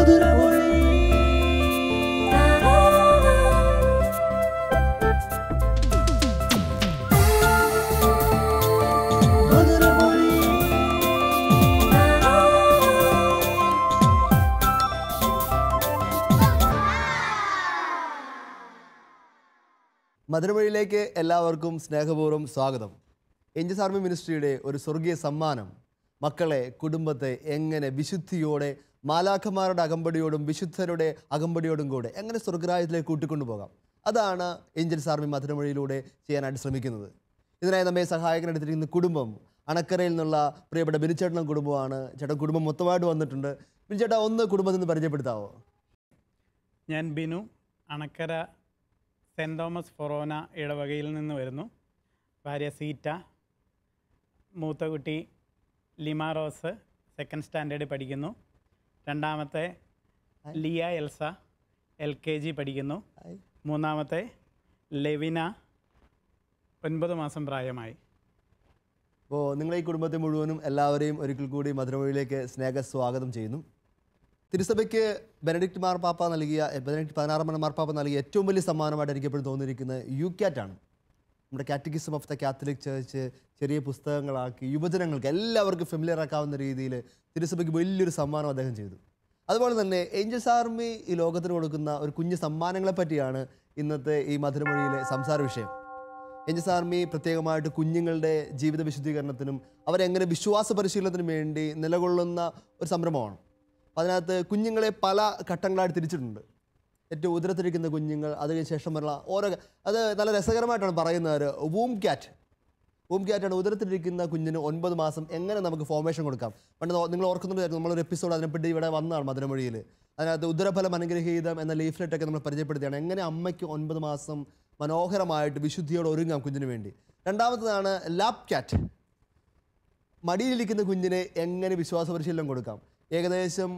മധുരമൊഴിയിലേക്ക് എല്ലാവർക്കും സ്നേഹപൂർവ്വം സ്വാഗതം. ഏഞ്ചൽസ് ആർമി മിനിസ്ട്രിയുടെ ഒരു സ്വർഗീയ സമ്മാനം മക്കളെ, കുടുംബത്തെ എങ്ങനെ വിശുദ്ധിയോടെ മാലാഖമാരുടെ അകമ്പടിയോടും വിശുദ്ധരുടെ അകമ്പടിയോടും കൂടെ എങ്ങനെ സ്വർഗരാജ്യത്തിലേക്ക് കൂട്ടിക്കൊണ്ടുപോകാം, അതാണ് ഏഞ്ചൽസ് ആർമി മധുരമൊഴിയിലൂടെ ചെയ്യാനായിട്ട് ശ്രമിക്കുന്നത്. ഇതിനായി നമ്മെ സഹായകനെടുത്തിരിക്കുന്ന കുടുംബം അണക്കരയിൽ നിന്നുള്ള പ്രിയപ്പെട്ട ബിനുചേട്ടനും കുടുംബമാണ്. ചേട്ടൻ കുടുംബം മൊത്തമായിട്ട് വന്നിട്ടുണ്ട്. ബിനുചേട്ടാ, ഒന്ന് കുടുംബത്തിൽ നിന്ന് പരിചയപ്പെടുത്താവോ? ഞാൻ ബിനു, അണക്കര സെൻറ് തോമസ് ഫൊറോന ഇടവകയിൽ നിന്ന് വരുന്നു. ഭാര്യ സീറ്റ, മൂത്ത കുട്ടി ലിമ റോസ് സെക്കൻഡ് സ്റ്റാൻഡേർഡിൽ പഠിക്കുന്നു. രണ്ടാമത്തെ ലിയ എൽസ LKG പഠിക്കുന്നു. മൂന്നാമത്തെ ലെവിന 9 മാസം പ്രായമായി. അപ്പോൾ നിങ്ങളെ ഈ കുടുംബത്തെ മുഴുവനും എല്ലാവരെയും ഒരിക്കൽ കൂടി മധുരമൊഴിയിലേക്ക് സ്വാഗതം ചെയ്യുന്നു. തിരുസഭയ്ക്ക് ബെനഡിക്റ്റ് 16 മാർപ്പാപ്പ നൽകിയ ഏറ്റവും വലിയ സമ്മാനമായിട്ട് എനിക്ക് എപ്പോഴും തോന്നിയിരിക്കുന്നത് UCAT ആണ്. നമ്മുടെ catechism of the Catholic church ചെറിയ പുസ്തകങ്ങളാക്കി യുവജനങ്ങൾക്ക് എല്ലാവർക്കും ഫെമിലിയർ ആക്കാവുന്ന രീതിയിൽ തിരുസഭയ്ക്ക് വലിയൊരു സമ്മാനം അദ്ദേഹം ചെയ്തു. അതുപോലെ തന്നെ ഏഞ്ചൽസ് ആർമി ഈ ലോകത്തിന് കൊടുക്കുന്ന ഒരു കുഞ്ഞു സമ്മാനങ്ങളെ പറ്റിയാണ് ഇന്നത്തെ ഈ മധുരമൊഴിയിലെ സംസാര വിഷയം. ഏഞ്ചൽസ് ആർമി പ്രത്യേകമായിട്ട് കുഞ്ഞുങ്ങളുടെ ജീവിത വിശുദ്ധീകരണത്തിനും അവരെങ്ങനെ വിശ്വാസ പരിശീലനത്തിനും വേണ്ടി നിലകൊള്ളുന്ന ഒരു സംരംഭമാണ്. അതിനകത്ത് കുഞ്ഞുങ്ങളെ പല ഘട്ടങ്ങളായിട്ട് തിരിച്ചിട്ടുണ്ട്. ഏറ്റവും ഉദരത്തിരിക്കുന്ന കുഞ്ഞുങ്ങൾ, അതിനുശേഷം വരുന്ന ഓരോ, അത് നല്ല രസകരമായിട്ടാണ് പറയുന്നത്. വൂം ക്യാറ്റാണ് ഉദരത്തിലിരിക്കുന്ന കുഞ്ഞിന് 9 മാസം എങ്ങനെ നമുക്ക് ഫോർമേഷൻ കൊടുക്കാം. പണ്ട് നിങ്ങൾ ഓർക്കുന്നുണ്ടായിരുന്നു, നമ്മളൊരു എപ്പിസോഡ് അതിനെപ്പറ്റി ഇവിടെ വന്നതാണ് മധുരമൊഴിയിൽ. അതിനകത്ത് ഉദരഫലം അനുഗ്രഹീതം എന്ന ലീഫ്ലെറ്റൊക്കെ നമ്മൾ പരിചയപ്പെടുത്തിയാണ് എങ്ങനെ അമ്മയ്ക്ക് 9 മാസം മനോഹരമായിട്ട് വിശുദ്ധിയോടെ ഒരുങ്ങാം കുഞ്ഞിന് വേണ്ടി. രണ്ടാമത്തേതാണ് ലാപ്പ് ക്യാറ്റ്, മടിയിലിരിക്കുന്ന കുഞ്ഞിനെ എങ്ങനെ വിശ്വാസ പരിശീലനം കൊടുക്കാം. ഏകദേശം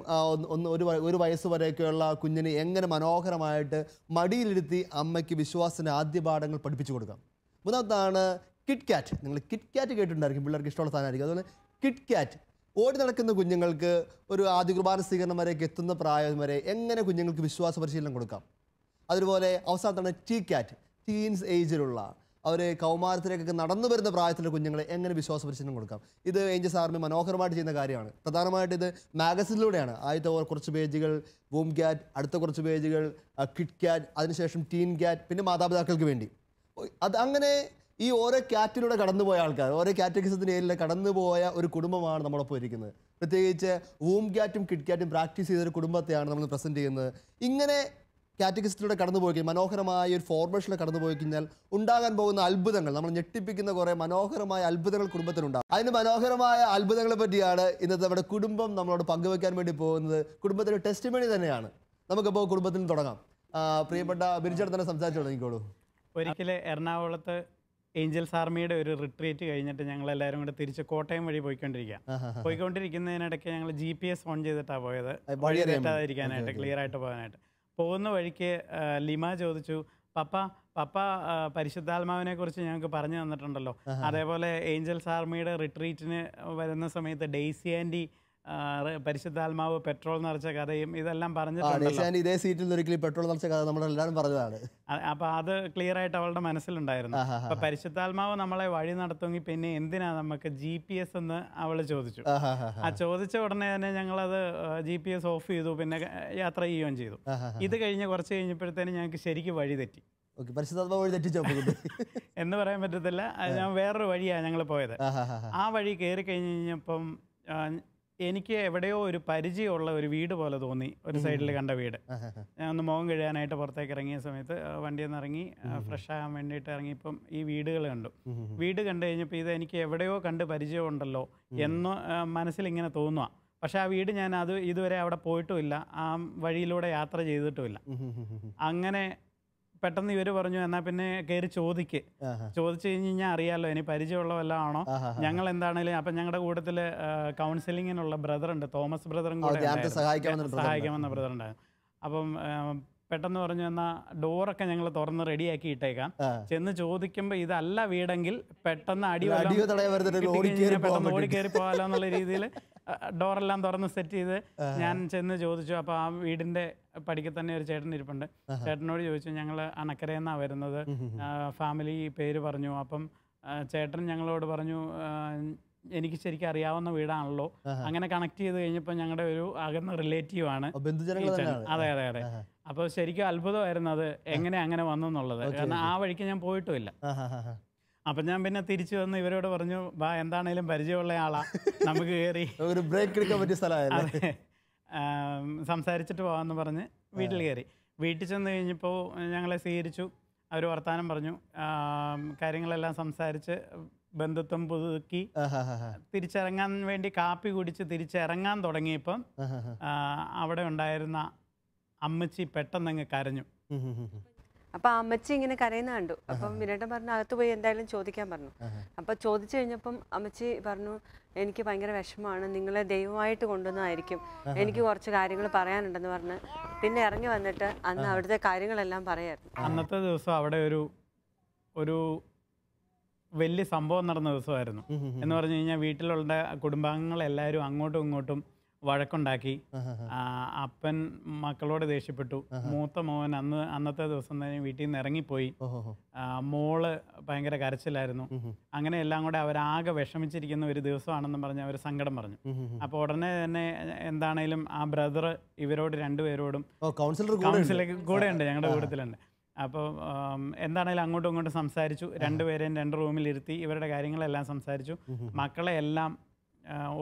ഒരു വയസ്സ് വരെയൊക്കെയുള്ള കുഞ്ഞിനെ എങ്ങനെ മനോഹരമായിട്ട് മടിയിലിരുത്തി അമ്മയ്ക്ക് വിശ്വാസത്തിൻ്റെ ആദ്യ പാഠങ്ങൾ പഠിപ്പിച്ചു കൊടുക്കാം. മൂന്നാമതാണ് കിറ്റ് ക്യാറ്റ്. നിങ്ങൾ കിറ്റ് ക്യാറ്റ് കേട്ടിട്ടുണ്ടായിരിക്കും, പിള്ളേർക്ക് ഇഷ്ടമുള്ള സാധനമായിരിക്കും. അതുപോലെ കിറ്റ് ക്യാറ്റ്, ഓടി നടക്കുന്ന കുഞ്ഞുങ്ങൾക്ക് ഒരു ആദ്യ കുർബാന സ്വീകരണം വരെയൊക്കെ എത്തുന്ന പ്രായം വരെ എങ്ങനെ കുഞ്ഞുങ്ങൾക്ക് വിശ്വാസ പരിശീലനം കൊടുക്കാം. അതുപോലെ അവസാനത്താണ് ടീ ക്യാറ്റ്, ടീൻസ് ഏജിലുള്ള അവർ കൗമാരത്തിലേക്കൊക്കെ നടന്നു വരുന്ന പ്രായത്തിലുള്ള കുഞ്ഞുങ്ങളെ എങ്ങനെ വിശ്വാസ പരിശീലനം കൊടുക്കാം. ഇത് ഏഞ്ചൽസ് ആർമി മനോഹരമായിട്ട് ചെയ്യുന്ന കാര്യമാണ്. പ്രധാനമായിട്ട് ഇത് മാഗസിനിലൂടെയാണ്. ആദ്യത്തെ കുറച്ച് പേജുകൾ വൂം ക്യാറ്റ്, അടുത്ത കുറച്ച് പേജുകൾ കിറ്റ് ക്യാറ്റ്, അതിനുശേഷം ടീൻ ക്യാറ്റ്, പിന്നെ മാതാപിതാക്കൾക്ക് വേണ്ടി. അങ്ങനെ ഈ ഓരോ ക്യാറ്റിലൂടെ കടന്നുപോയ ആൾക്കാർ, ഓരോ കാറ്റഗിസത്തിൻ്റെ ഏരിയയിലെ കടന്നുപോയ ഒരു കുടുംബമാണ് നമ്മളൊപ്പം ഇരിക്കുന്നത്. പ്രത്യേകിച്ച് വൂം ക്യാറ്റും കിറ്റ് ക്യാറ്റും പ്രാക്ടീസ് ചെയ്തൊരു കുടുംബത്തെയാണ് നമ്മൾ പ്രസൻറ്റ് ചെയ്യുന്നത്. ഇങ്ങനെ കാറ്റഗിസ്റ്റിലൂടെ കടന്നു പോയി കഴിഞ്ഞാൽ, മനോഹരമായ ഒരു ഫോർമേഷനിൽ കടന്നു പോയി കഴിഞ്ഞാൽ ഉണ്ടാകാൻ പോകുന്ന അത്ഭുതങ്ങൾ, നമ്മൾ ഞെട്ടിപ്പിക്കുന്ന കുറേ മനോഹരമായ അത്ഭുതങ്ങൾ കുടുംബത്തിനുണ്ടാകും. അതിന് മനോഹരമായ അത്ഭുതങ്ങളെ പറ്റിയാണ് ഇന്നത്തെ നമ്മുടെ കുടുംബം നമ്മളോട് പങ്കുവെക്കാൻ വേണ്ടി പോകുന്നത്. കുടുംബത്തിൻ്റെ ടെസ്റ്റിമണി തന്നെയാണ്. നമുക്കപ്പോൾ കുടുംബത്തിൽ നിന്ന് തുടങ്ങാം. പ്രിയപ്പെട്ട ബിനുചേട്ടൻ തന്നെ സംസാരിച്ചു തുടങ്ങിക്കോളൂ. ഒരിക്കൽ എറണാകുളത്ത് ഏഞ്ചൽസ് ആർമിയുടെ ഒരു റിട്രീറ്റ് കഴിഞ്ഞിട്ട് ഞങ്ങളെല്ലാവരും കൂടെ തിരിച്ച് കോട്ടയം വഴി പോയിക്കൊണ്ടിരിക്കുന്നതിനിടയ്ക്ക് ഞങ്ങൾ GPS ഓൺ ചെയ്തിട്ടാണ് പോയത്, വഴി തെറ്റാതിരിക്കാനായിട്ട്, ക്ലിയർ ആയിട്ട് പോകാനായിട്ട്. പോകുന്ന വഴിക്ക് ലിമ ചോദിച്ചു, പപ്പ പരിശുദ്ധാത്മാവിനെ കുറിച്ച് ഞങ്ങൾക്ക് പറഞ്ഞു തന്നിട്ടുണ്ടല്ലോ, അതേപോലെ ഏഞ്ചൽസ് ആർമിയുടെ റിട്രീറ്റിന് വരുന്ന സമയത്ത് ഡെയ്സി ആൻറ്റി പരിശുദ്ധാത്മാവ് പെട്രോൾ നിറച്ച കഥയും ഇതെല്ലാം പറഞ്ഞിട്ടുണ്ടല്ലോ. ഇതേ സീറ്റിൽ ഒരിക്കലും പെട്രോൾ നിറച്ച കഥ നമ്മളെല്ലാവരും പറഞ്ഞതാണ്. അപ്പോൾ അത് ക്ലിയർ ആയിട്ട് അവളുടെ മനസ്സിലുണ്ടായിരുന്നു. അപ്പോൾ പരിശുദ്ധാത്മാവ് നമ്മളെ വഴി നടത്തുമെങ്കിൽ പിന്നെ എന്തിനാ നമുക്ക് GPS എന്ന് അവൾ ചോദിച്ചു. ആ ചോദിച്ച ഉടനെ തന്നെ ഞങ്ങളത് GPS ഓഫ് ചെയ്തു, പിന്നെ യാത്ര ചെയ്യുകയും ചെയ്തു. ഇത് കഴിഞ്ഞ് കുറച്ച് കഴിഞ്ഞപ്പോഴത്തേനും ഞങ്ങൾക്ക് ശരിക്കും വഴി തെറ്റി. എന്ന് പറയാൻ പറ്റത്തില്ല, ഞാൻ വേറൊരു വഴിയാണ് ഞങ്ങൾ പോയത്. ആ വഴി കയറി കഴിഞ്ഞ് കഴിഞ്ഞപ്പം എനിക്ക് എവിടെയോ ഒരു പരിചയമുള്ള ഒരു വീട് പോലെ തോന്നി. ഒരു സൈഡിൽ കണ്ട വീട്. ഞാൻ ഒന്ന് മുഖം കഴുകാനായിട്ട് പുറത്തേക്ക് ഇറങ്ങിയ സമയത്ത് വണ്ടിയിൽ നിന്ന് ഇറങ്ങി ഫ്രഷ് ആകാൻ വേണ്ടിയിട്ട് ഇറങ്ങിയപ്പം ഈ വീടുകൾ കണ്ടു. വീട് കണ്ടു കഴിഞ്ഞപ്പോൾ ഇത് എനിക്ക് എവിടെയോ കണ്ട് പരിചയമുണ്ടല്ലോ എന്ന് മനസ്സിലിങ്ങനെ തോന്നുക. പക്ഷെ ആ വീട് ഞാൻ ഇതുവരെ അവിടെ പോയിട്ടുമില്ല, ആ വഴിയിലൂടെ യാത്ര ചെയ്തിട്ടുമില്ല. അങ്ങനെ പെട്ടെന്ന് ഇവർ പറഞ്ഞു, എന്നാൽ പിന്നെ കയറി ചോദിച്ച് കഴിഞ്ഞ് കഴിഞ്ഞാൽ അറിയാമല്ലോ ഇനി പരിചയമുള്ള വല്ലതും ആണോ. ഞങ്ങൾ എന്താണേലും അപ്പം ഞങ്ങളുടെ കൂട്ടത്തിൽ കൗൺസിലിങ്ങിനുള്ള ബ്രദറുണ്ട്, തോമസ് ബ്രദറും കൂടെ സഹായിക്കാമെന്ന ബ്രദർ ഉണ്ടായിരുന്നു. അപ്പം പെട്ടെന്ന് പറഞ്ഞു, എന്നാൽ ഡോറൊക്കെ ഞങ്ങൾ തുറന്ന് റെഡിയാക്കി ഇട്ടേക്കാം. ചെന്ന് ചോദിക്കുമ്പോൾ ഇതല്ല വീടെങ്കിൽ പെട്ടെന്ന് പെട്ടെന്ന് ഓടി കയറി പോകാമല്ലോ എന്നുള്ള രീതിയിൽ ഡോറെല്ലാം തുറന്ന് സെറ്റ് ചെയ്ത് ഞാൻ ചെന്ന് ചോദിച്ചു. അപ്പോൾ ആ വീടിൻ്റെ പടിക്ക് തന്നെ ഒരു ചേട്ടൻ ഇരിപ്പുണ്ട്. ചേട്ടനോട് ചോദിച്ചു, ഞങ്ങൾ അണക്കരയെന്നാണ് വരുന്നത്, ഫാമിലി പേര് പറഞ്ഞു. അപ്പം ചേട്ടൻ ഞങ്ങളോട് പറഞ്ഞു, എനിക്ക് ശരിക്കും അറിയാവുന്ന വീടാണല്ലോ. അങ്ങനെ കണക്ട് ചെയ്ത് കഴിഞ്ഞപ്പോൾ ഞങ്ങളുടെ ഒരു അകന്ന റിലേറ്റീവ് ആണ്. അതെ അതെ അതെ. അപ്പോൾ ശരിക്കും അത്ഭുതമായിരുന്നു അത് എങ്ങനെ അങ്ങനെ വന്നു എന്നുള്ളത്. കാരണം ആ വഴിക്ക് ഞാൻ പോയിട്ടുമില്ല. അപ്പം ഞാൻ പിന്നെ തിരിച്ചു വന്ന് ഇവരോട് പറഞ്ഞു, ബാ എന്താണേലും പരിചയമുള്ള ആളാ, നമുക്ക് കയറി ഒരു ബ്രേക്ക് എടുക്കാൻ പറ്റിയ സ്ഥലമായിരുന്നു. സംസാരിച്ചിട്ട് പോകാമെന്ന് പറഞ്ഞ് വീട്ടിൽ കയറി. വീട്ടിൽ ചെന്ന് കഴിഞ്ഞപ്പോൾ ഞങ്ങളെ സ്വീകരിച്ചു. അവർ വർത്തമാനം പറഞ്ഞു, കാര്യങ്ങളെല്ലാം സംസാരിച്ച് ബന്ധുത്വം പുതുക്കി തിരിച്ചിറങ്ങാൻ വേണ്ടി കാപ്പി കുടിച്ച് തിരിച്ചിറങ്ങാൻ തുടങ്ങിയപ്പം അവിടെ ഉണ്ടായിരുന്ന അമ്മച്ചി പെട്ടെന്നങ്ങ് കരഞ്ഞു. അപ്പൊ അമ്മച്ചി ഇങ്ങനെ കരയുന്ന കണ്ടു. അപ്പം വിനേട്ടൻ പറഞ്ഞു അകത്ത് പോയി എന്തായാലും ചോദിക്കാൻ പറഞ്ഞു. അപ്പൊ ചോദിച്ചു കഴിഞ്ഞപ്പം അമ്മച്ചി പറഞ്ഞു, എനിക്ക് ഭയങ്കര വിഷമമാണ്, നിങ്ങളെ ദൈവമായിട്ട് കൊണ്ടുവന്നതായിരിക്കും, എനിക്ക് കുറച്ച് കാര്യങ്ങൾ പറയാനുണ്ടെന്ന് പറഞ്ഞ് പിന്നെ ഇറങ്ങി വന്നിട്ട് അന്ന് അവിടുത്തെ കാര്യങ്ങളെല്ലാം പറയായിരുന്നു. അന്നത്തെ ദിവസം അവിടെ ഒരു വലിയ സംഭവം നടന്ന ദിവസമായിരുന്നു. എന്ന് പറഞ്ഞു കഴിഞ്ഞാൽ വീട്ടിലുള്ള കുടുംബാംഗങ്ങളെല്ലാവരും അങ്ങോട്ടും ഇങ്ങോട്ടും വഴക്കുണ്ടാക്കി. അപ്പൻ മക്കളോട് ദേഷ്യപ്പെട്ടു. മൂത്ത മോൻ അന്നത്തെ ദിവസം തന്നെ വീട്ടിൽ നിന്ന് ഇറങ്ങിപ്പോയി. മോള് ഭയങ്കര കരച്ചിലായിരുന്നു. അങ്ങനെ എല്ലാം കൂടെ അവരാകെ വിഷമിച്ചിരിക്കുന്ന ഒരു ദിവസമാണെന്ന് പറഞ്ഞ് അവർ സങ്കടം പറഞ്ഞു. അപ്പോൾ ഉടനെ തന്നെ എന്താണേലും ആ ബ്രദർ ഇവരോട് രണ്ടുപേരോടും കൗൺസിലർ കൂടെ ഉണ്ട്, ഞങ്ങളുടെ കൂട്ടത്തിലുണ്ട്. അപ്പോൾ എന്താണേലും അങ്ങോട്ടും ഇങ്ങോട്ടും സംസാരിച്ചു. രണ്ടുപേരെയും 2 റൂമിലിരുത്തി ഇവരുടെ കാര്യങ്ങളെല്ലാം സംസാരിച്ചു. മക്കളെ എല്ലാം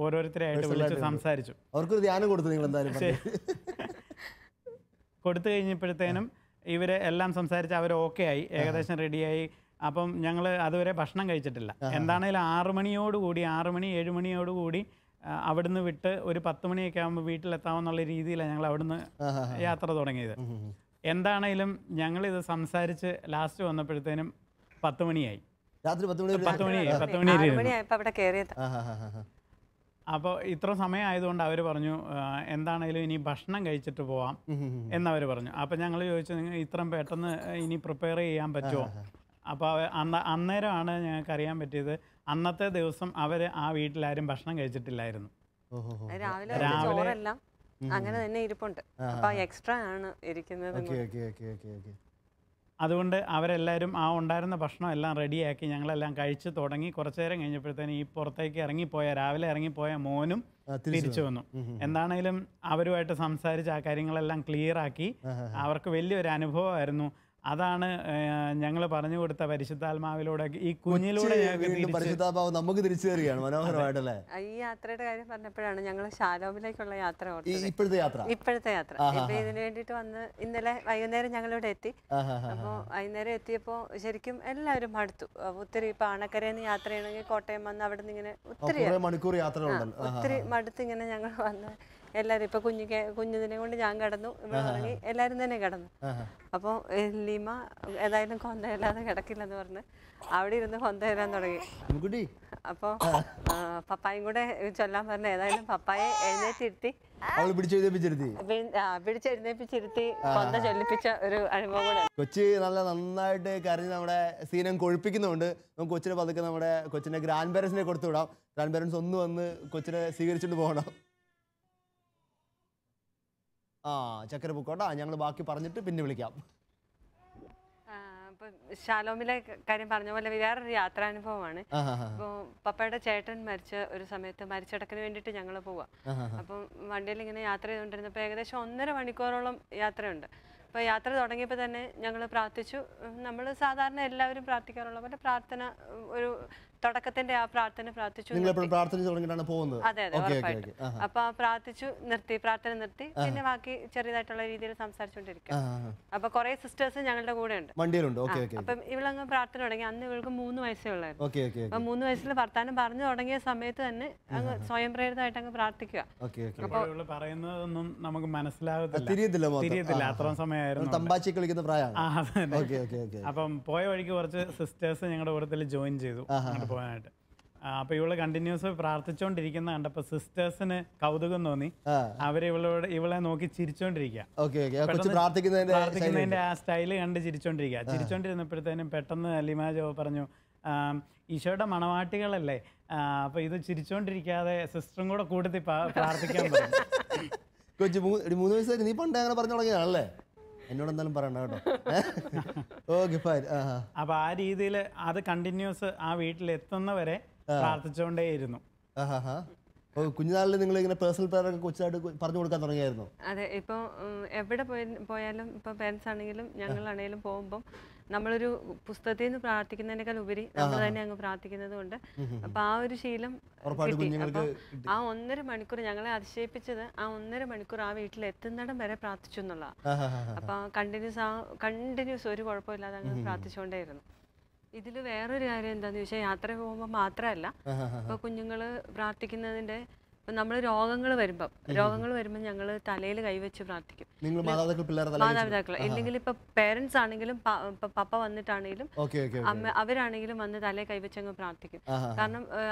ഓരോരുത്തരായിട്ട് വിളിച്ച് സംസാരിച്ചു. അവർക്കൊരു ധ്യാനം കൊടുത്തു നിങ്ങൾ എന്തായാലും. കൊടുത്തു കഴിഞ്ഞപ്പോഴത്തേനും ഇവര് എല്ലാം സംസാരിച്ച് അവർ ഓക്കെ ആയി, ഏകദേശം റെഡിയായി. അപ്പം ഞങ്ങൾ അതുവരെ ഭക്ഷണം കഴിച്ചിട്ടില്ല. എന്താണേലും 6 മണിയോടുകൂടി 6 മണി 7 മണിയോടുകൂടി അവിടുന്ന് വിട്ട് ഒരു 10 മണിയൊക്കെ ആകുമ്പോൾ വീട്ടിലെത്താമെന്നുള്ള രീതിയിലാണ് ഞങ്ങൾ അവിടുന്ന് യാത്ര തുടങ്ങിയത്. എന്താണേലും ഞങ്ങളിത് സംസാരിച്ച് ലാസ്റ്റ് വന്നപ്പോഴത്തേനും 10 മണിയായി. രാത്രി 10 മണിയായി. അപ്പോൾ ഇത്ര സമയം ആയതുകൊണ്ട് അവർ പറഞ്ഞു, എന്താണേലും ഇനി ഭക്ഷണം കഴിച്ചിട്ട് പോവാം എന്നവർ പറഞ്ഞു. അപ്പം ഞങ്ങൾ ചോദിച്ചു, നിങ്ങൾ ഇത്രയും പെട്ടെന്ന് ഇനി പ്രിപ്പയർ ചെയ്യാൻ പറ്റുമോ? അപ്പോൾ അന്നേരമാണ് ഞങ്ങൾക്ക് അറിയാൻ പറ്റിയത്, അന്നത്തെ ദിവസം അവർ ആ വീട്ടിലാരും ഭക്ഷണം കഴിച്ചിട്ടില്ലായിരുന്നു. രാവിലെ അങ്ങനെ തന്നെ ഇരിപ്പുണ്ട്. അപ്പൊ എക്സ്ട്രാ ആണ് ഇരിക്കുന്നത്. അതുകൊണ്ട് അവരെല്ലാവരും ആ ഉണ്ടായിരുന്ന ഭക്ഷണം എല്ലാം റെഡിയാക്കി ഞങ്ങളെല്ലാം കഴിച്ച് തുടങ്ങി. കുറച്ചു നേരം കഴിഞ്ഞപ്പോഴത്തേനും ഈ പുറത്തേക്ക് രാവിലെ ഇറങ്ങിപ്പോയ മോനും തിരിച്ചു വന്നു. എന്താണേലും അവരുമായിട്ട് സംസാരിച്ച് ആ കാര്യങ്ങളെല്ലാം ക്ലിയർ ആക്കി. അവർക്ക് വലിയൊരു അനുഭവമായിരുന്നു. അതാണ് ഞങ്ങൾ പറഞ്ഞു കൊടുത്ത പരിശുദ്ധാത്മാവിലൂടെ ഈ കുഞ്ഞിലൂടെ നമുക്ക് തിരിച്ചു തരികയാണ്. മനോഹരമായിട്ടല്ലേ? ഈ യാത്രയുടെ കാര്യം പറഞ്ഞപ്പോഴാണ് ഞങ്ങൾ ശാലോമിലേക്കുള്ള യാത്ര ഓർത്തത്. ഇപ്പോഴത്തെ യാത്ര ഇപ്പൊ ഇതിനു വേണ്ടിട്ട് വന്ന് ഇന്നലെ വൈകുന്നേരം ഞങ്ങളിവിടെ എത്തി. അപ്പൊ വൈകുന്നേരം എത്തിയപ്പോ ശരിക്കും എല്ലാവരും മടുത്തു. ഒത്തിരി ഇപ്പൊ അണക്കരയിൽ യാത്ര ചെയ്യണമെങ്കിൽ കോട്ടയം വന്ന് അവിടെ നിന്ന് ഇങ്ങനെ ഒത്തിരി മടുത്ത് ഇങ്ങനെ ഞങ്ങൾ വന്ന് എല്ലാവരും ഇപ്പൊ കുഞ്ഞിനെ കൊണ്ട് ഞാൻ കിടന്നു, ഇവിടെ ഇറങ്ങി എല്ലാവരും തന്നെ കിടന്നു. അപ്പോൾ ലീമ ഏതായാലും കൊന്തയില്ലാതെ കിടക്കില്ലെന്ന് പറഞ്ഞ് അവിടെ ഇരുന്ന് കൊന്തയിലാൻ തുടങ്ങി. അപ്പോൾ പപ്പായും കൂടെ ചൊല്ലാൻ പറഞ്ഞ ഏതായാലും പപ്പായെ എഴുന്നേറ്റിരുത്തി പിടിച്ചെഴുന്നേപ്പിച്ചിരുത്തി കൊന്ത ചൊല്ലിപ്പിച്ച ഒരു അനുഭവം കൂടെ. കൊച്ചി നന്നായിട്ട് കരഞ്ഞ് നമ്മുടെ സീനം കൊഴിപ്പിക്കുന്നുണ്ട്. നമുക്ക് കൊച്ചിനെ പതുക്കെ നമ്മുടെ കൊച്ചിന്റെ ഗ്രാൻഡ് പേരൻസിനെ കൊടുത്തു വിടാം. ഗ്രാൻഡ് പേരൻസ് ഒന്ന് വന്ന് കൊച്ചിനെ സ്വീകരിച്ചിട്ട് പോകണം. ചക്കര പൂക്കോട്ടാ, ഞങ്ങൾ ബാക്കി പറഞ്ഞിട്ട് പിന്നെ വിളിക്കാം. ഷാലോമിലെ കാര്യം പറഞ്ഞ പോലെ വേറൊരു യാത്രാനുഭവമാണ്. അപ്പോൾ പപ്പയുടെ ചേട്ടൻ മരിച്ച ഒരു സമയത്ത് മരിച്ചടക്കിന് വേണ്ടിയിട്ട് ഞങ്ങൾ പോവാം. അപ്പം വണ്ടിയിൽ ഇങ്ങനെ യാത്ര ചെയ്തുകൊണ്ടിരുന്നപ്പോൾ ഏകദേശം 1.5 മണിക്കൂറോളം യാത്രയുണ്ട്. അപ്പോൾ യാത്ര തുടങ്ങിയപ്പോൾ തന്നെ ഞങ്ങൾ പ്രാർത്ഥിച്ചു. നമ്മൾ സാധാരണ എല്ലാവരും പ്രാർത്ഥിക്കാറുള്ള പോലെ പ്രാർത്ഥന, ഒരു തുടക്കത്തിന്റെ ആ പ്രാർത്ഥന പ്രാർത്ഥിച്ചു. അതെ അതെ, ഉറപ്പായിട്ടും. അപ്പൊ പ്രാർത്ഥിച്ചു നിർത്തി, പ്രാർത്ഥന നിർത്തി. പിന്നെ ബാക്കി ചെറിയതായിട്ടുള്ള രീതിയിൽ സംസാരിച്ചുകൊണ്ടിരിക്കും. അപ്പൊ കുറെ സിസ്റ്റേഴ്സ് ഞങ്ങളുടെ കൂടെ ഉണ്ട്. അപ്പം ഇവളങ്ങ് പ്രാർത്ഥന തുടങ്ങി. അന്ന് ഇവൾക്ക് 3 വയസ്സേ ഉള്ളായിരുന്നു. അപ്പൊ 3 വയസ്സിൽ വർത്താനം പറഞ്ഞു തുടങ്ങിയ സമയത്ത് തന്നെ അങ്ങ് സ്വയം പ്രേരിതമായിട്ട് അങ്ങ് പ്രാർത്ഥിക്കുക. പറയുന്നതൊന്നും നമുക്ക് മനസ്സിലാകത്തില്ല, അത്രയും സമയമായിരുന്നു. അപ്പം പോയ വഴിക്ക് കുറച്ച് സിസ്റ്റേഴ്സ് ഞങ്ങളുടെ കൂട്ടത്തിൽ ജോയിൻ ചെയ്തു പോകാനായിട്ട്. അപ്പൊ ഇവള് കണ്ടിന്യൂസ് പ്രാർത്ഥിച്ചോണ്ടിരിക്കുന്ന കണ്ടപ്പോ സിസ്റ്റേഴ്സിന് കൗതുകം തോന്നി. അവര് ഇവളെ നോക്കി ചിരിച്ചോണ്ടിരിക്കുക, പ്രാർത്ഥിക്കുന്നതിന്റെ ആ സ്റ്റൈല് കണ്ട് ചിരിച്ചോണ്ടിരിക്കുക. ചിരിച്ചോണ്ടിരുന്നപ്പോഴത്തേനും പെട്ടെന്ന് ലിമാജോ പറഞ്ഞു, ഈശോയുടെ മണവാട്ടികളല്ലേ, അപ്പോൾ ഇത് ചിരിച്ചോണ്ടിരിക്കാതെ സിസ്റ്ററും കൂടെ കൂട്ടത്തിൽ പ്രാർത്ഥിക്കാൻ പറഞ്ഞു. കൊച്ചു 3 വയസ്സായിട്ട് നീ പണ്ടേ അങ്ങനെ പറഞ്ഞു തുടങ്ങിയതാണല്ലേ? എന്നോട് എന്തായാലും പറയണ്ട കേട്ടോ. Okay fine. അപ്പോൾ ആ രീതിയിൽ അത് കണ്ടിന്യൂസ് ആ വീട്ടിലെത്തുന്നവരെ പ്രാർത്ഥിച്ചുകൊണ്ടേയിരുന്നു. കുഞ്ഞുനാളിൽ നിങ്ങൾ ഇങ്ങനെ പേഴ്സണൽ പ്രയർ കൊച്ചായിട്ട് പറഞ്ഞു കൊടുക്കാൻ തുടങ്ങിയായിരുന്നു? അതെ, ഇപ്പോൾ എവിടെ പോയാലും ഇപ്പോൾ പേരൻസ് ആണെങ്കിലും ഞങ്ങളാണെങ്കിലും പോകുമ്പം നമ്മളൊരു പുസ്തകത്തിൽ നിന്ന് പ്രാർത്ഥിക്കുന്നതിനേക്കാൾ ഉപരി നമ്മൾ തന്നെ അങ്ങ് പ്രാർത്ഥിക്കുന്നത് കൊണ്ട് അപ്പൊ ആ ഒരു ശീലം കിട്ടി. അപ്പൊ ആ 1.5 മണിക്കൂർ ഞങ്ങളെ അതിശയിപ്പിച്ചത് ആ 1.5 മണിക്കൂർ ആ വീട്ടിൽ എത്തുന്നിടം വരെ പ്രാർത്ഥിച്ചു എന്നുള്ള. അപ്പൊ കണ്ടിന്യൂസ് ഒരു കുഴപ്പമില്ലാതെ അങ്ങ് പ്രാർത്ഥിച്ചുകൊണ്ടേയിരുന്നു. ഇതിൽ വേറൊരു കാര്യം എന്താന്ന് ചോദിച്ചാൽ യാത്ര പോകുമ്പോൾ മാത്രമല്ല, ഇപ്പൊ കുഞ്ഞുങ്ങള് പ്രാർത്ഥിക്കുന്നതിന്റെ ഇപ്പം നമ്മൾ രോഗങ്ങൾ വരുമ്പം ഞങ്ങൾ തലയിൽ കൈവച്ച് പ്രാർത്ഥിക്കും. മാതാപിതാക്കൾ ഇല്ലെങ്കിൽ ഇപ്പൊ പേരൻസ് ആണെങ്കിലും പപ്പ വന്നിട്ടാണെങ്കിലും അവരാണെങ്കിലും വന്ന് തലയിൽ കൈവച്ച് അങ്ങ് പ്രാർത്ഥിക്കും. കാരണം